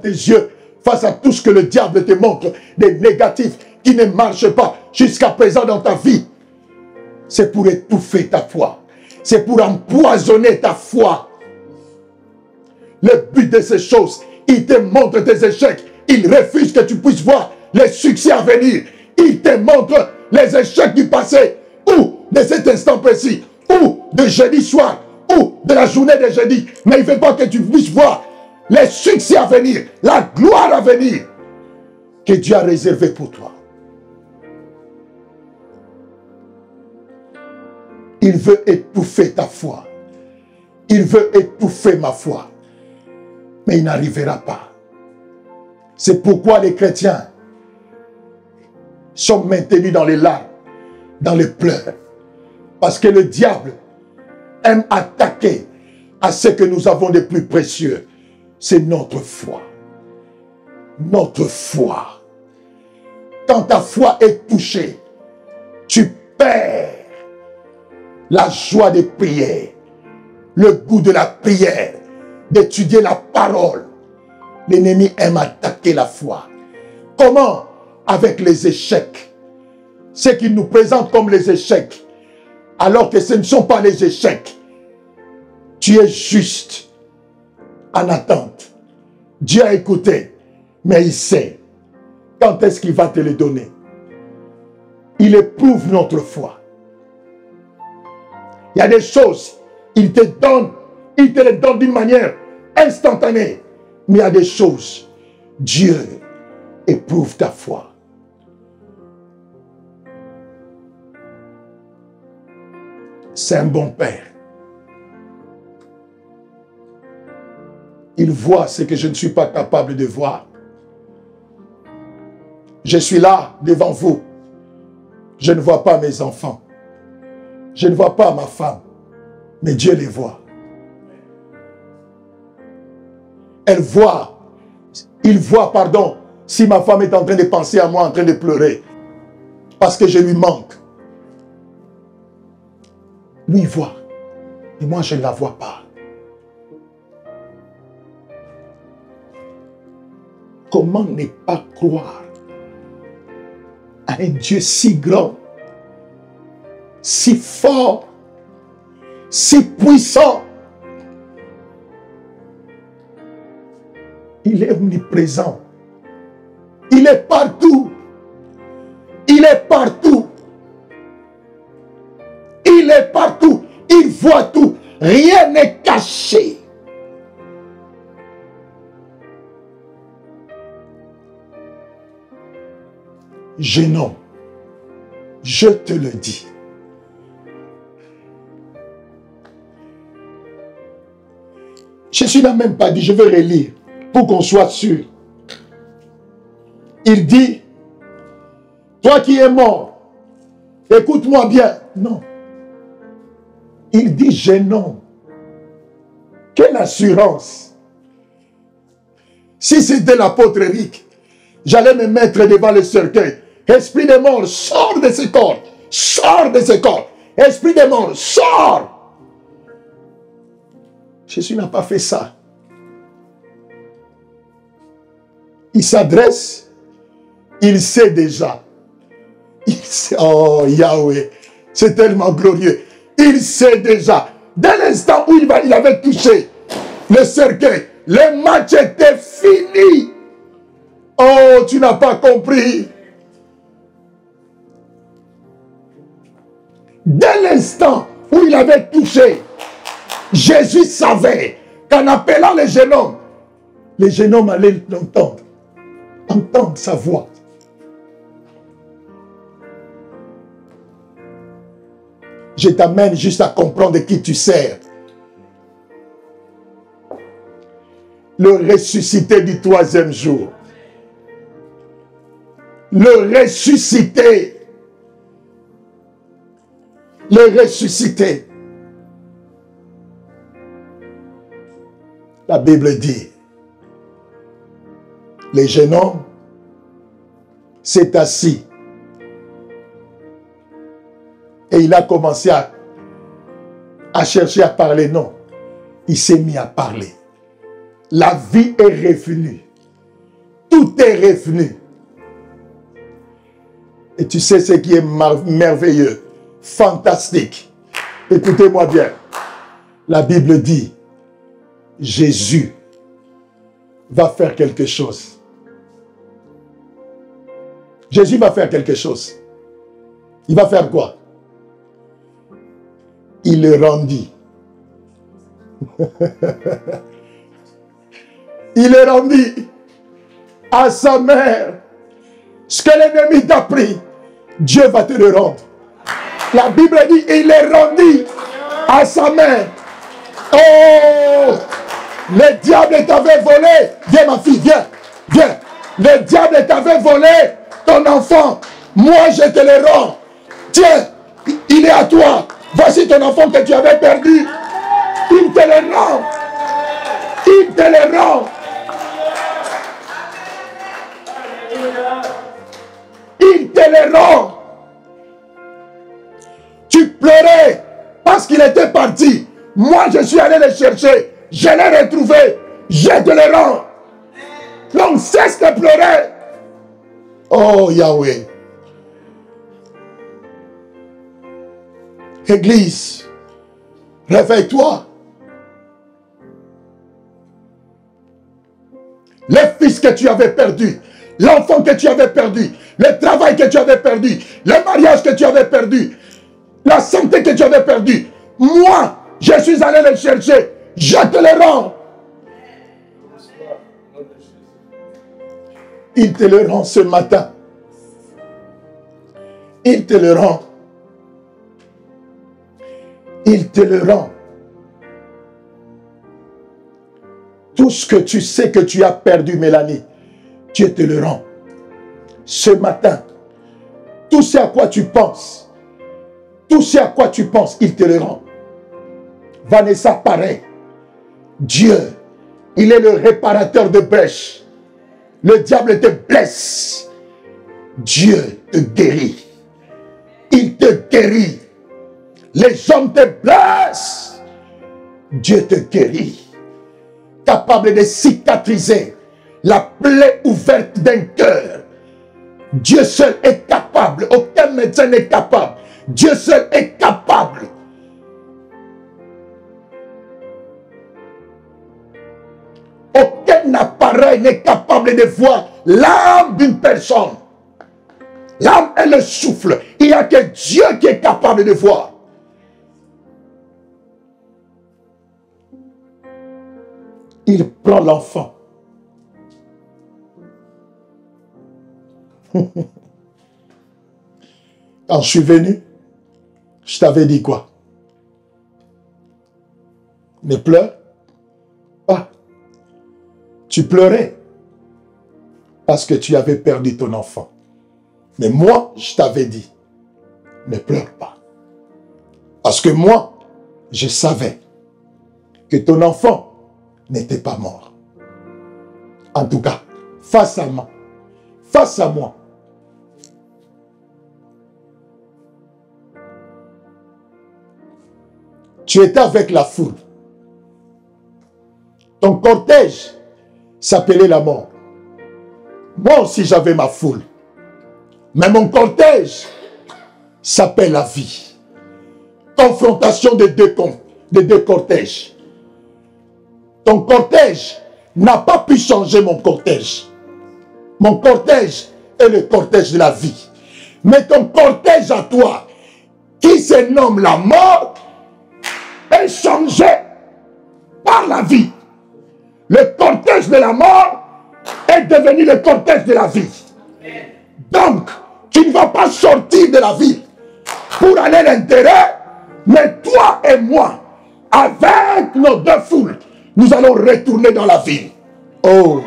tes yeux face à tout ce que le diable te montre, des négatifs qui ne marchent pas jusqu'à présent dans ta vie. C'est pour étouffer ta foi. C'est pour empoisonner ta foi. Le but de ces choses, il te montre tes échecs. Il refuse que tu puisses voir les succès à venir. Il te montre les échecs du passé, ou de cet instant précis, ou de jeudi soir, ou de la journée de jeudi. Mais il ne veut pas que tu puisses voir les succès à venir, la gloire à venir que Dieu a réservé pour toi. Il veut étouffer ta foi. Il veut étouffer ma foi. Mais il n'arrivera pas. C'est pourquoi les chrétiens sont maintenus dans les larmes, dans les pleurs. Parce que le diable aime attaquer à ce que nous avons de plus précieux. C'est notre foi. Notre foi. Quand ta foi est touchée, tu perds la joie de prier, le goût de la prière, d'étudier la parole. L'ennemi aime attaquer la foi. Comment? Avec les échecs. Ce qu'il nous présente comme les échecs, alors que ce ne sont pas les échecs. Tu es juste en attente. Dieu a écouté, mais il sait quand est-ce qu'il va te les donner. Il éprouve notre foi. Il y a des choses, il te les donne d'une manière instantanée. Mais il y a des choses, Dieu éprouve ta foi. C'est un bon Père. Il voit ce que je ne suis pas capable de voir. Je suis là devant vous. Je ne vois pas mes enfants. Je ne vois pas ma femme. Mais Dieu les voit. Il voit, pardon, si ma femme est en train de penser à moi, en train de pleurer. Parce que je lui manque. Lui, il voit. Et moi, je ne la vois pas. Comment ne pas croire à un Dieu si grand, si fort, si puissant? Il est omniprésent. Il est partout. Il est partout. Il est partout. Il voit tout. Rien n'est caché. Jeune homme, je te le dis. Jésus n'a même pas dit, je vais relire pour qu'on soit sûr. Il dit, toi qui es mort, écoute-moi bien. Non. Il dit, jeune homme. Quelle assurance. Si c'était l'apôtre Eric, j'allais me mettre devant le cercueil. Esprit de mort, sors de ce corps. Sors de ce corps. Esprit de mort, sors. Jésus n'a pas fait ça. Il s'adresse, il sait déjà. Il sait, oh Yahweh, c'est tellement glorieux. Il sait déjà. Dès l'instant où il avait touché le cercueil, le match était fini. Oh, tu n'as pas compris. Dès l'instant où il avait touché, Jésus savait qu'en appelant les jeunes hommes allaient l'entendre. Entendre sa voix. Je t'amène juste à comprendre qui tu sers. Le ressuscité du 3e jour. Le ressuscité. Le ressuscité. La Bible dit, le jeune homme s'est assis et il a commencé à chercher à parler. Non, il s'est mis à parler. La vie est revenue. Tout est revenu. Et tu sais ce qui est merveilleux, fantastique. Écoutez-moi bien. La Bible dit, Jésus va faire quelque chose. Jésus va faire quelque chose. Il va faire quoi? Il le rendit. Il le rendit à sa mère. Ce que l'ennemi t'a pris, Dieu va te le rendre. La Bible dit, il le rendit à sa mère. Oh! Le diable t'avait volé. Viens ma fille, viens. Viens. Le diable t'avait volé ton enfant. Moi, je te le rends. Tiens, il est à toi. Voici ton enfant que tu avais perdu. Il te le rend. Il te le rend. Il te le rend. Tu pleurais parce qu'il était parti. Moi, je suis allé le chercher. Je l'ai retrouvé. Je te le rends. Donc, cesse de pleurer. Oh, Yahweh. Église, réveille-toi. Le fils que tu avais perdu, l'enfant que tu avais perdu, le travail que tu avais perdu, le mariage que tu avais perdu, la santé que tu avais perdu. Moi, je suis allé le chercher. Je te le rends. Il te le rend ce matin. Il te le rend. Il te le rend. Tout ce que tu sais que tu as perdu, Mélanie, Dieu te le rend. Ce matin, tout ce à quoi tu penses, tout ce à quoi tu penses, il te le rend. Vanessa, pareil. Dieu, il est le réparateur de brèches. Le diable te blesse. Dieu te guérit. Il te guérit. Les hommes te blessent. Dieu te guérit. Capable de cicatriser la plaie ouverte d'un cœur. Dieu seul est capable. Aucun médecin n'est capable. Dieu seul est capable. Aucun appareil n'est capable de voir l'âme d'une personne. L'âme est le souffle. Il n'y a que Dieu qui est capable de voir. Il prend l'enfant. Quand je suis venu, je t'avais dit quoi? Ne pleure pas. Tu pleurais parce que tu avais perdu ton enfant. Mais moi, je t'avais dit, ne pleure pas. Parce que moi, je savais que ton enfant n'était pas mort. En tout cas, face à moi, tu étais avec la foule. Ton cortège s'appelait la mort. Moi aussi j'avais ma foule. Mais mon cortège s'appelle la vie. Confrontation des deux cortèges. Ton cortège n'a pas pu changer mon cortège. Mon cortège est le cortège de la vie. Mais ton cortège à toi, qui se nomme la mort, est changé par la vie. Le cortège de la mort est devenu le cortège de la vie. Donc, tu ne vas pas sortir de la vie pour aller à l'intérieur, mais toi et moi, avec nos deux foules, nous allons retourner dans la ville. Oh!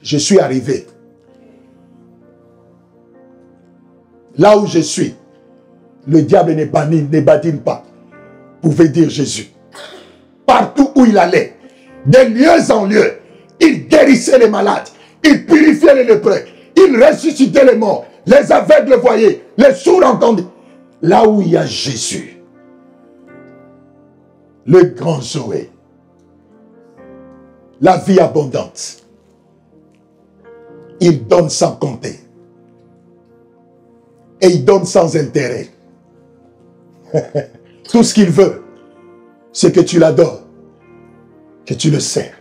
Je suis arrivé. Là où je suis, le diable ne badine pas. Pouvait dire Jésus. Partout où il allait, de lieu en lieu, il guérissait les malades, il purifiait les lépreux, il ressuscitait les morts, les aveugles voyaient, les sourds entendaient. Là où il y a Jésus, le grand Zoé, la vie abondante, il donne sans compter. Et il donne sans intérêt. Tout ce qu'il veut, c'est que tu l'adores, que tu le sers.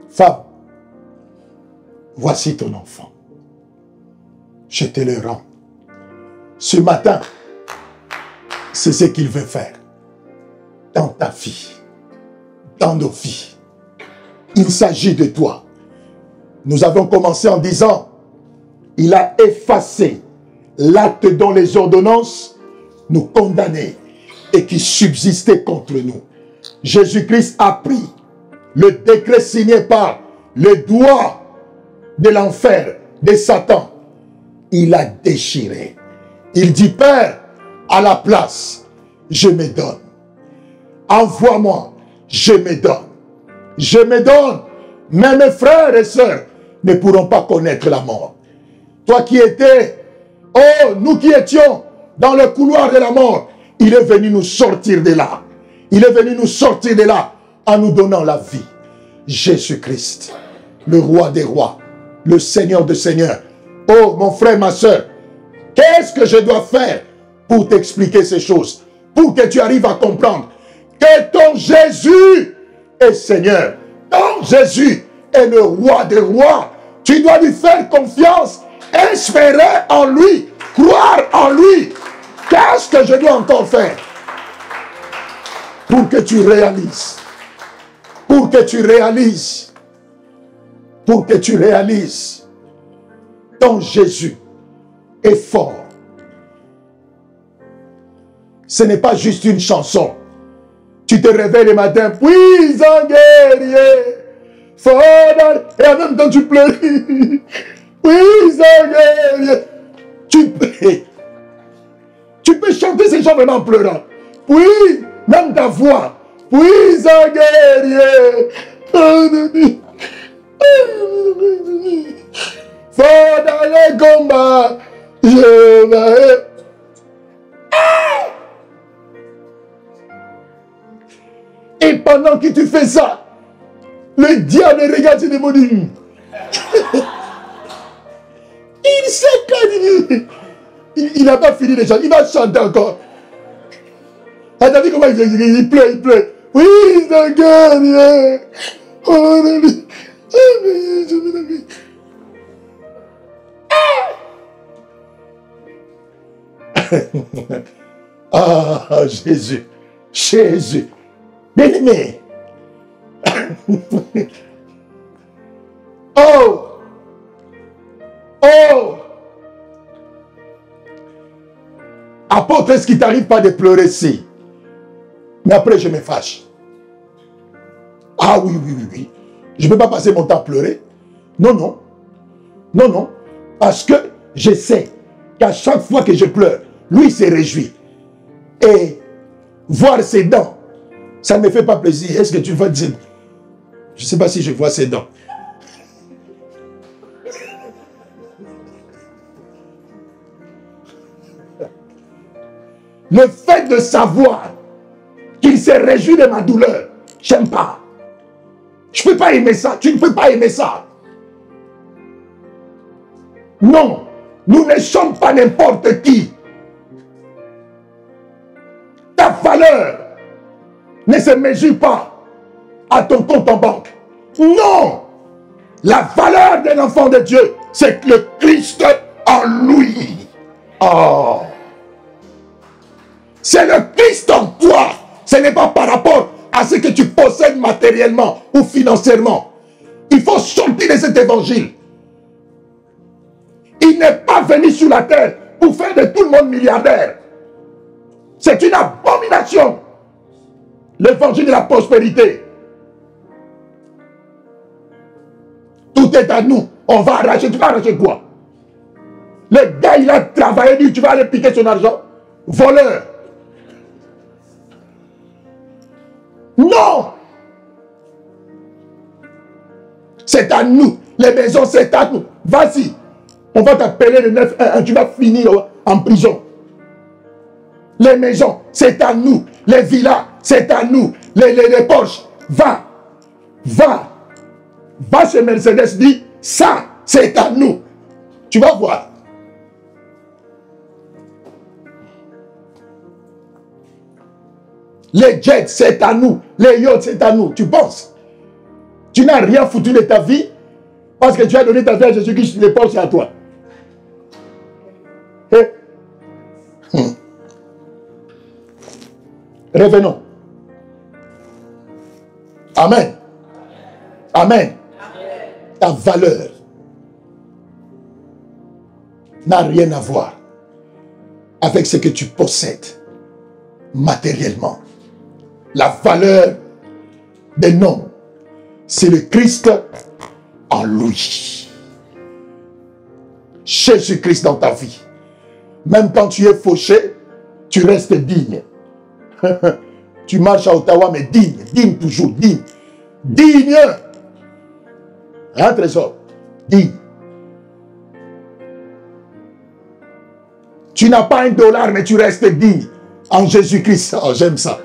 Femme, voici ton enfant. Je te le rends. Ce matin, c'est ce qu'il veut faire dans ta vie, dans nos vies. Il s'agit de toi. Nous avons commencé en disant, il a effacé l'acte dont les ordonnances nous condamnaient et qui subsistait contre nous. Jésus-Christ a pris le décret signé par le doigt de l'enfer, de Satan. Il a déchiré. Il dit, Père, à la place, je me donne. Envoie-moi, je me donne. Je me donne. Mais mes frères et sœurs ne pourront pas connaître la mort. Toi qui étais, oh, nous qui étions dans le couloir de la mort, il est venu nous sortir de là. Il est venu nous sortir de là en nous donnant la vie. Jésus-Christ, le roi des rois, le Seigneur des seigneurs. Oh, mon frère, ma sœur, qu'est-ce que je dois faire pour t'expliquer ces choses? Pour que tu arrives à comprendre que ton Jésus est Seigneur. Ton Jésus est le roi des rois. Tu dois lui faire confiance, espérer en lui, croire en lui. Qu'est-ce que je dois encore faire pour que tu réalises? Pour que tu réalises. Pour que tu réalises. Ton Jésus est fort. Ce n'est pas juste une chanson. Tu te réveilles le matin, puissant guerrier, fort, et en même temps tu pleures. Puissant guerrier. Tu peux chanter ces chants vraiment en pleurant. Oui, même ta voix. Puissant guerrier. Fort dans les combats. Je vais. Et pendant que tu fais ça, le diable regarde tes démons. Il s'éclate. Il n'a pas fini de chanter. Il va chanter encore. T'as vu comment il pleure. Oui, c'est guerrier. Ah, Jésus. Jésus. Bien-aimé. Oh. Oh. Apôtre, est-ce qu'il ne t'arrive pas de pleurer si? Mais après, je me fâche. Ah oui. Je ne peux pas passer mon temps à pleurer. Non. Parce que je sais qu'à chaque fois que je pleure, lui se réjouit. Et voir ses dents, ça ne me fait pas plaisir. Est-ce que tu vas dire? Je ne sais pas si je vois ses dents. Le fait de savoir qu'il s'est réjoui de ma douleur, j'aime pas. Je ne peux pas aimer ça. Tu ne peux pas aimer ça. Non, nous ne sommes pas n'importe qui. Ta valeur ne se mesure pas à ton compte en banque. Non, la valeur d'un enfant de Dieu, c'est le Christ en lui. Oh. C'est le Christ en toi. Ce n'est pas par rapport à ce que tu possèdes matériellement ou financièrement. Il faut sortir de cet évangile. Il n'est pas venu sur la terre pour faire de tout le monde milliardaire. C'est une abomination. L'évangile de la prospérité. Tout est à nous. On va arracher. Tu vas arracher quoi? Le gars, il a travaillé, dit tu vas aller piquer son argent. Voleur. Non. C'est à nous. Les maisons, c'est à nous. Vas-y. On va t'appeler le 911. Tu vas finir en prison. Les maisons, c'est à nous. Les villas, c'est à nous. Les Porsche. Va. Va. Va chez Mercedes, dit, ça, c'est à nous. Tu vas voir. Les jets, c'est à nous. Les yachts, c'est à nous. Tu penses? Tu n'as rien foutu de ta vie parce que tu as donné ta vie à Jésus-Christ. Les Porsche, c'est à toi. Et... Revenons. Amen. Amen. Ta valeur n'a rien à voir avec ce que tu possèdes matériellement. La valeur d'un homme, c'est le Christ en lui. Jésus-Christ dans ta vie. Même quand tu es fauché, tu restes digne. Tu marches à Ottawa, mais digne. Digne toujours, digne. Digne. Hein, trésor? Digne. Tu n'as pas $1, mais tu restes digne. En Jésus-Christ. Oh, j'aime ça.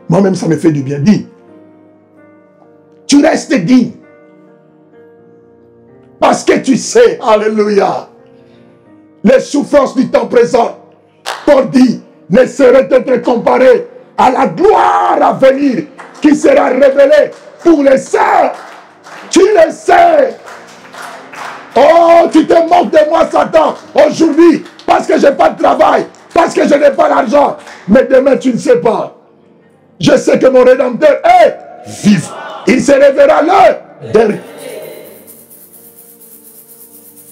Moi-même, ça me fait du bien. Digne. Tu restes digne. Parce que tu sais, alléluia, les souffrances du temps présent, Paul dit, ne seraient être comparées à la gloire à venir qui sera révélée pour les saints. Tu le sais. Oh, tu te moques de moi, Satan, aujourd'hui, parce que je n'ai pas de travail, parce que je n'ai pas d'argent. Mais demain, tu ne sais pas. Je sais que mon Rédempteur est vivant. Il se révélera le dernier.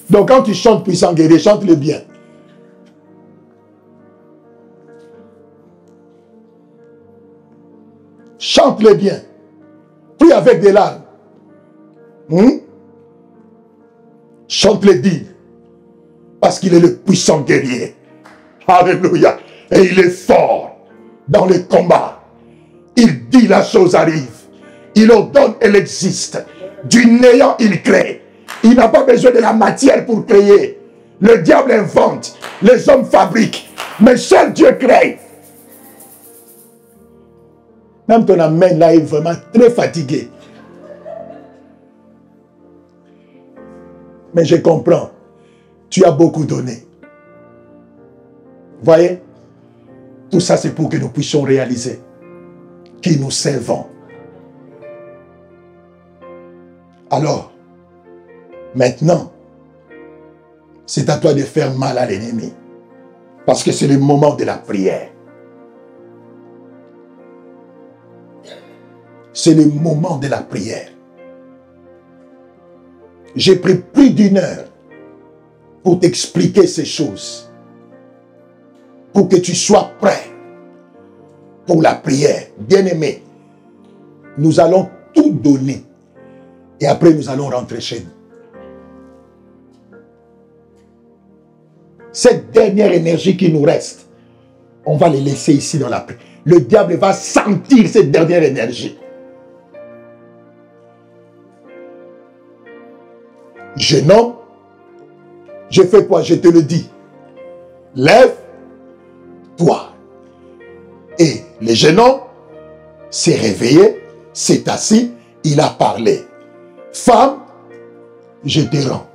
Donc quand tu chantes puissant guerrier, chante-le bien. Chante-le bien. Plus avec des larmes. Chante-le digne. Parce qu'il est le puissant guerrier. Alléluia. Et il est fort dans le combat. Il dit la chose arrive. Il ordonne, elle existe. Du néant, il crée. Il n'a pas besoin de la matière pour créer. Le diable invente. Les hommes fabriquent. Mais seul Dieu crée. Même ton amen là est vraiment très fatigué. Mais je comprends. Tu as beaucoup donné. Voyez? Tout ça, c'est pour que nous puissions réaliser qui nous servons. Alors, maintenant, c'est à toi de faire mal à l'ennemi. Parce que c'est le moment de la prière. C'est le moment de la prière. J'ai pris plus d'1 heure pour t'expliquer ces choses. Pour que tu sois prêt pour la prière. Bien-aimé, nous allons tout donner. Et après, nous allons rentrer chez nous. Cette dernière énergie qui nous reste, on va les laisser ici dans la prière. Le diable va sentir cette dernière énergie. Jeune homme, Je fais quoi? Je te le dis. Lève-toi. Et le jeune homme s'est réveillé, s'est assis, il a parlé. Femme, je te rends.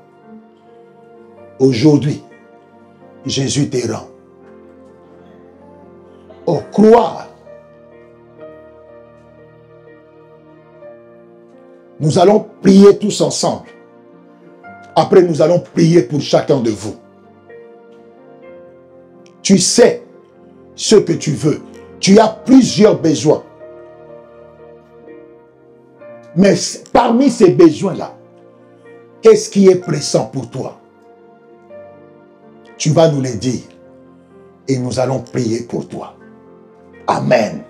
Aujourd'hui, Jésus te rend. Oh, croire. Nous allons prier tous ensemble. Après, nous allons prier pour chacun de vous. Tu sais ce que tu veux. Tu as plusieurs besoins. Mais parmi ces besoins-là, qu'est-ce qui est pressant pour toi? Tu vas nous le dire. Et nous allons prier pour toi. Amen.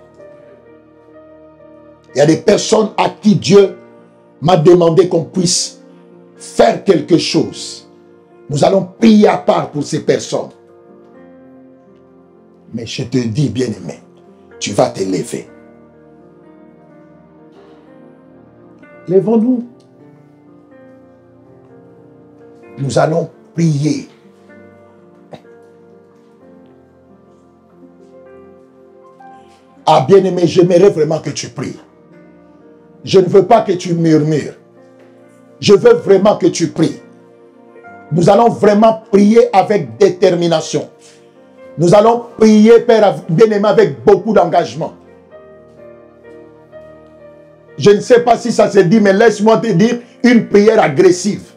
Il y a des personnes à qui Dieu m'a demandé qu'on puisse faire quelque chose. Nous allons prier à part pour ces personnes. Mais je te dis, bien-aimé, tu vas te lever. Lèvons-nous. Nous allons prier. Ah, bien-aimé, j'aimerais vraiment que tu pries. Je ne veux pas que tu murmures. Je veux vraiment que tu pries. Nous allons vraiment prier avec détermination. Nous allons prier, Père bien-aimé, avec beaucoup d'engagement. Je ne sais pas si ça se dit, mais laisse-moi te dire une prière agressive.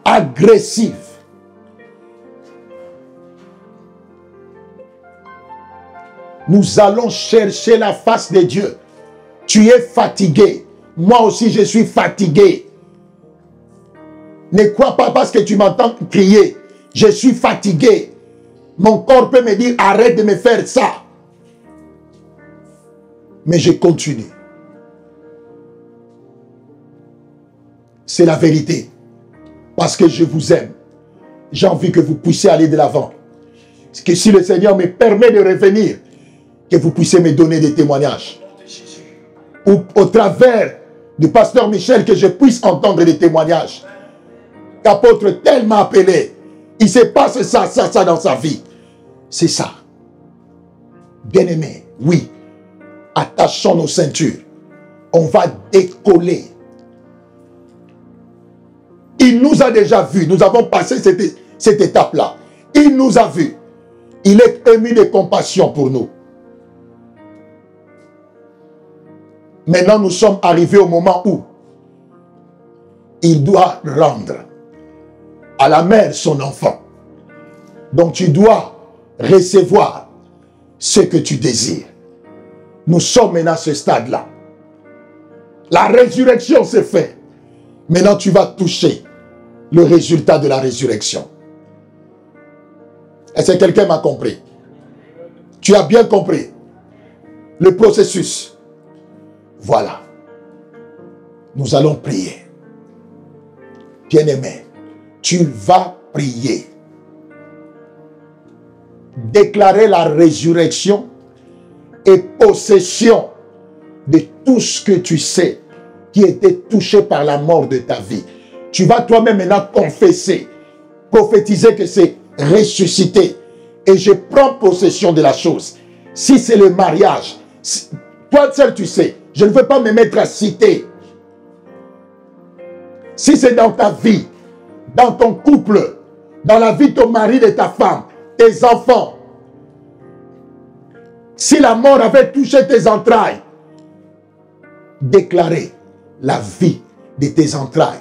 Agressive. Nous allons chercher la face de Dieu. Tu es fatigué. Moi aussi, je suis fatigué. Ne crois pas parce que tu m'entends crier. Je suis fatigué. Mon corps peut me dire, arrête de me faire ça. Mais je continue. C'est la vérité. Parce que je vous aime. J'ai envie que vous puissiez aller de l'avant. Que si le Seigneur me permet de revenir, que vous puissiez me donner des témoignages. Ou au travers du pasteur Michel, que je puisse entendre des témoignages. L'apôtre tel m'a appelé. Il se passe ça dans sa vie. C'est ça. Bien-aimé, oui. Attachons nos ceintures. On va décoller. Il nous a déjà vus. Nous avons passé cette étape-là. Il nous a vus. Il est ému de compassion pour nous. Maintenant, nous sommes arrivés au moment où il doit rendre à la mère son enfant. Donc, tu dois recevoir ce que tu désires. Nous sommes maintenant à ce stade-là. La résurrection s'est faite. Maintenant, tu vas toucher le résultat de la résurrection. Est-ce que quelqu'un m'a compris? Tu as bien compris le processus. Voilà. Nous allons prier. Bien-aimé, tu vas prier. Déclarer la résurrection et possession de tout ce que tu sais qui était touché par la mort de ta vie. Tu vas toi-même maintenant confesser, prophétiser que c'est ressuscité. Et je prends possession de la chose. Si c'est le mariage, toi seul tu sais. Je ne veux pas me mettre à citer. Si c'est dans ta vie, dans ton couple, dans la vie de ton mari, de ta femme, tes enfants, si la mort avait touché tes entrailles, déclarer la vie de tes entrailles.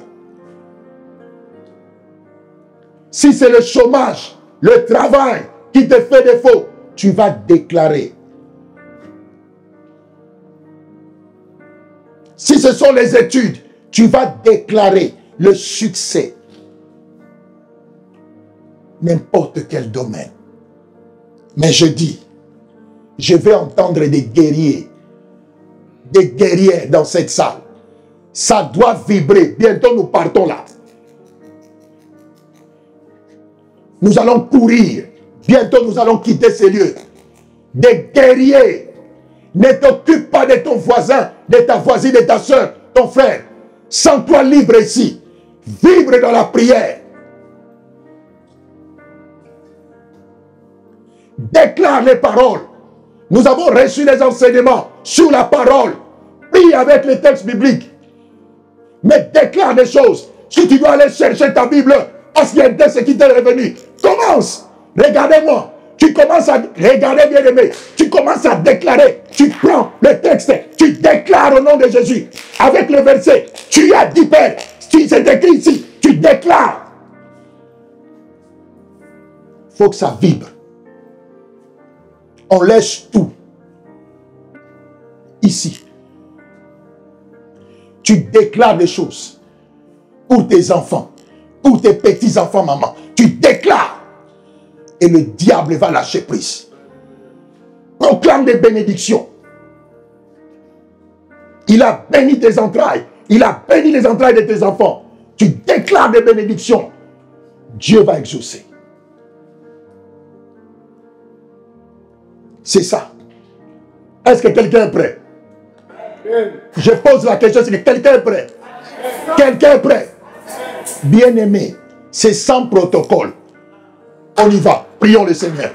Si c'est le chômage, le travail qui te fait défaut, tu vas déclarer. Si ce sont les études, tu vas déclarer le succès. N'importe quel domaine. Mais je dis, je vais entendre des guerriers, des guerrières dans cette salle. Ça doit vibrer. Bientôt nous partons là. Nous allons courir. Bientôt nous allons quitter ces lieux. Des guerriers. Ne t'occupe pas de ton voisin, de ta voisine, de ta soeur, ton frère. Sens-toi libre ici. Vivre dans la prière. Déclare les paroles. Nous avons reçu les enseignements sur la parole. Prie avec les textes bibliques. Mais déclare des choses. Si tu dois aller chercher ta Bible, parce qu'il y a un texte qui t'est revenu, commence. Regardez-moi. Tu commences à regarder, bien aimé. Tu commences à déclarer. Tu prends le texte. Tu déclares au nom de Jésus. Avec le verset. Tu as dit Père. Si c'est écrit ici. Tu déclares. Il faut que ça vibre. On laisse tout. Ici. Tu déclares les choses. Pour tes enfants. Pour tes petits-enfants, maman. Tu déclares. Et le diable va lâcher prise. Proclame des bénédictions. Il a béni tes entrailles. Il a béni les entrailles de tes enfants. Tu déclares des bénédictions. Dieu va exaucer. C'est ça. Est-ce que quelqu'un est prêt? Je pose la question, est-ce que quelqu'un est prêt? Quelqu'un est prêt? Bien-aimé, c'est sans protocole. On y va. Prions le Seigneur.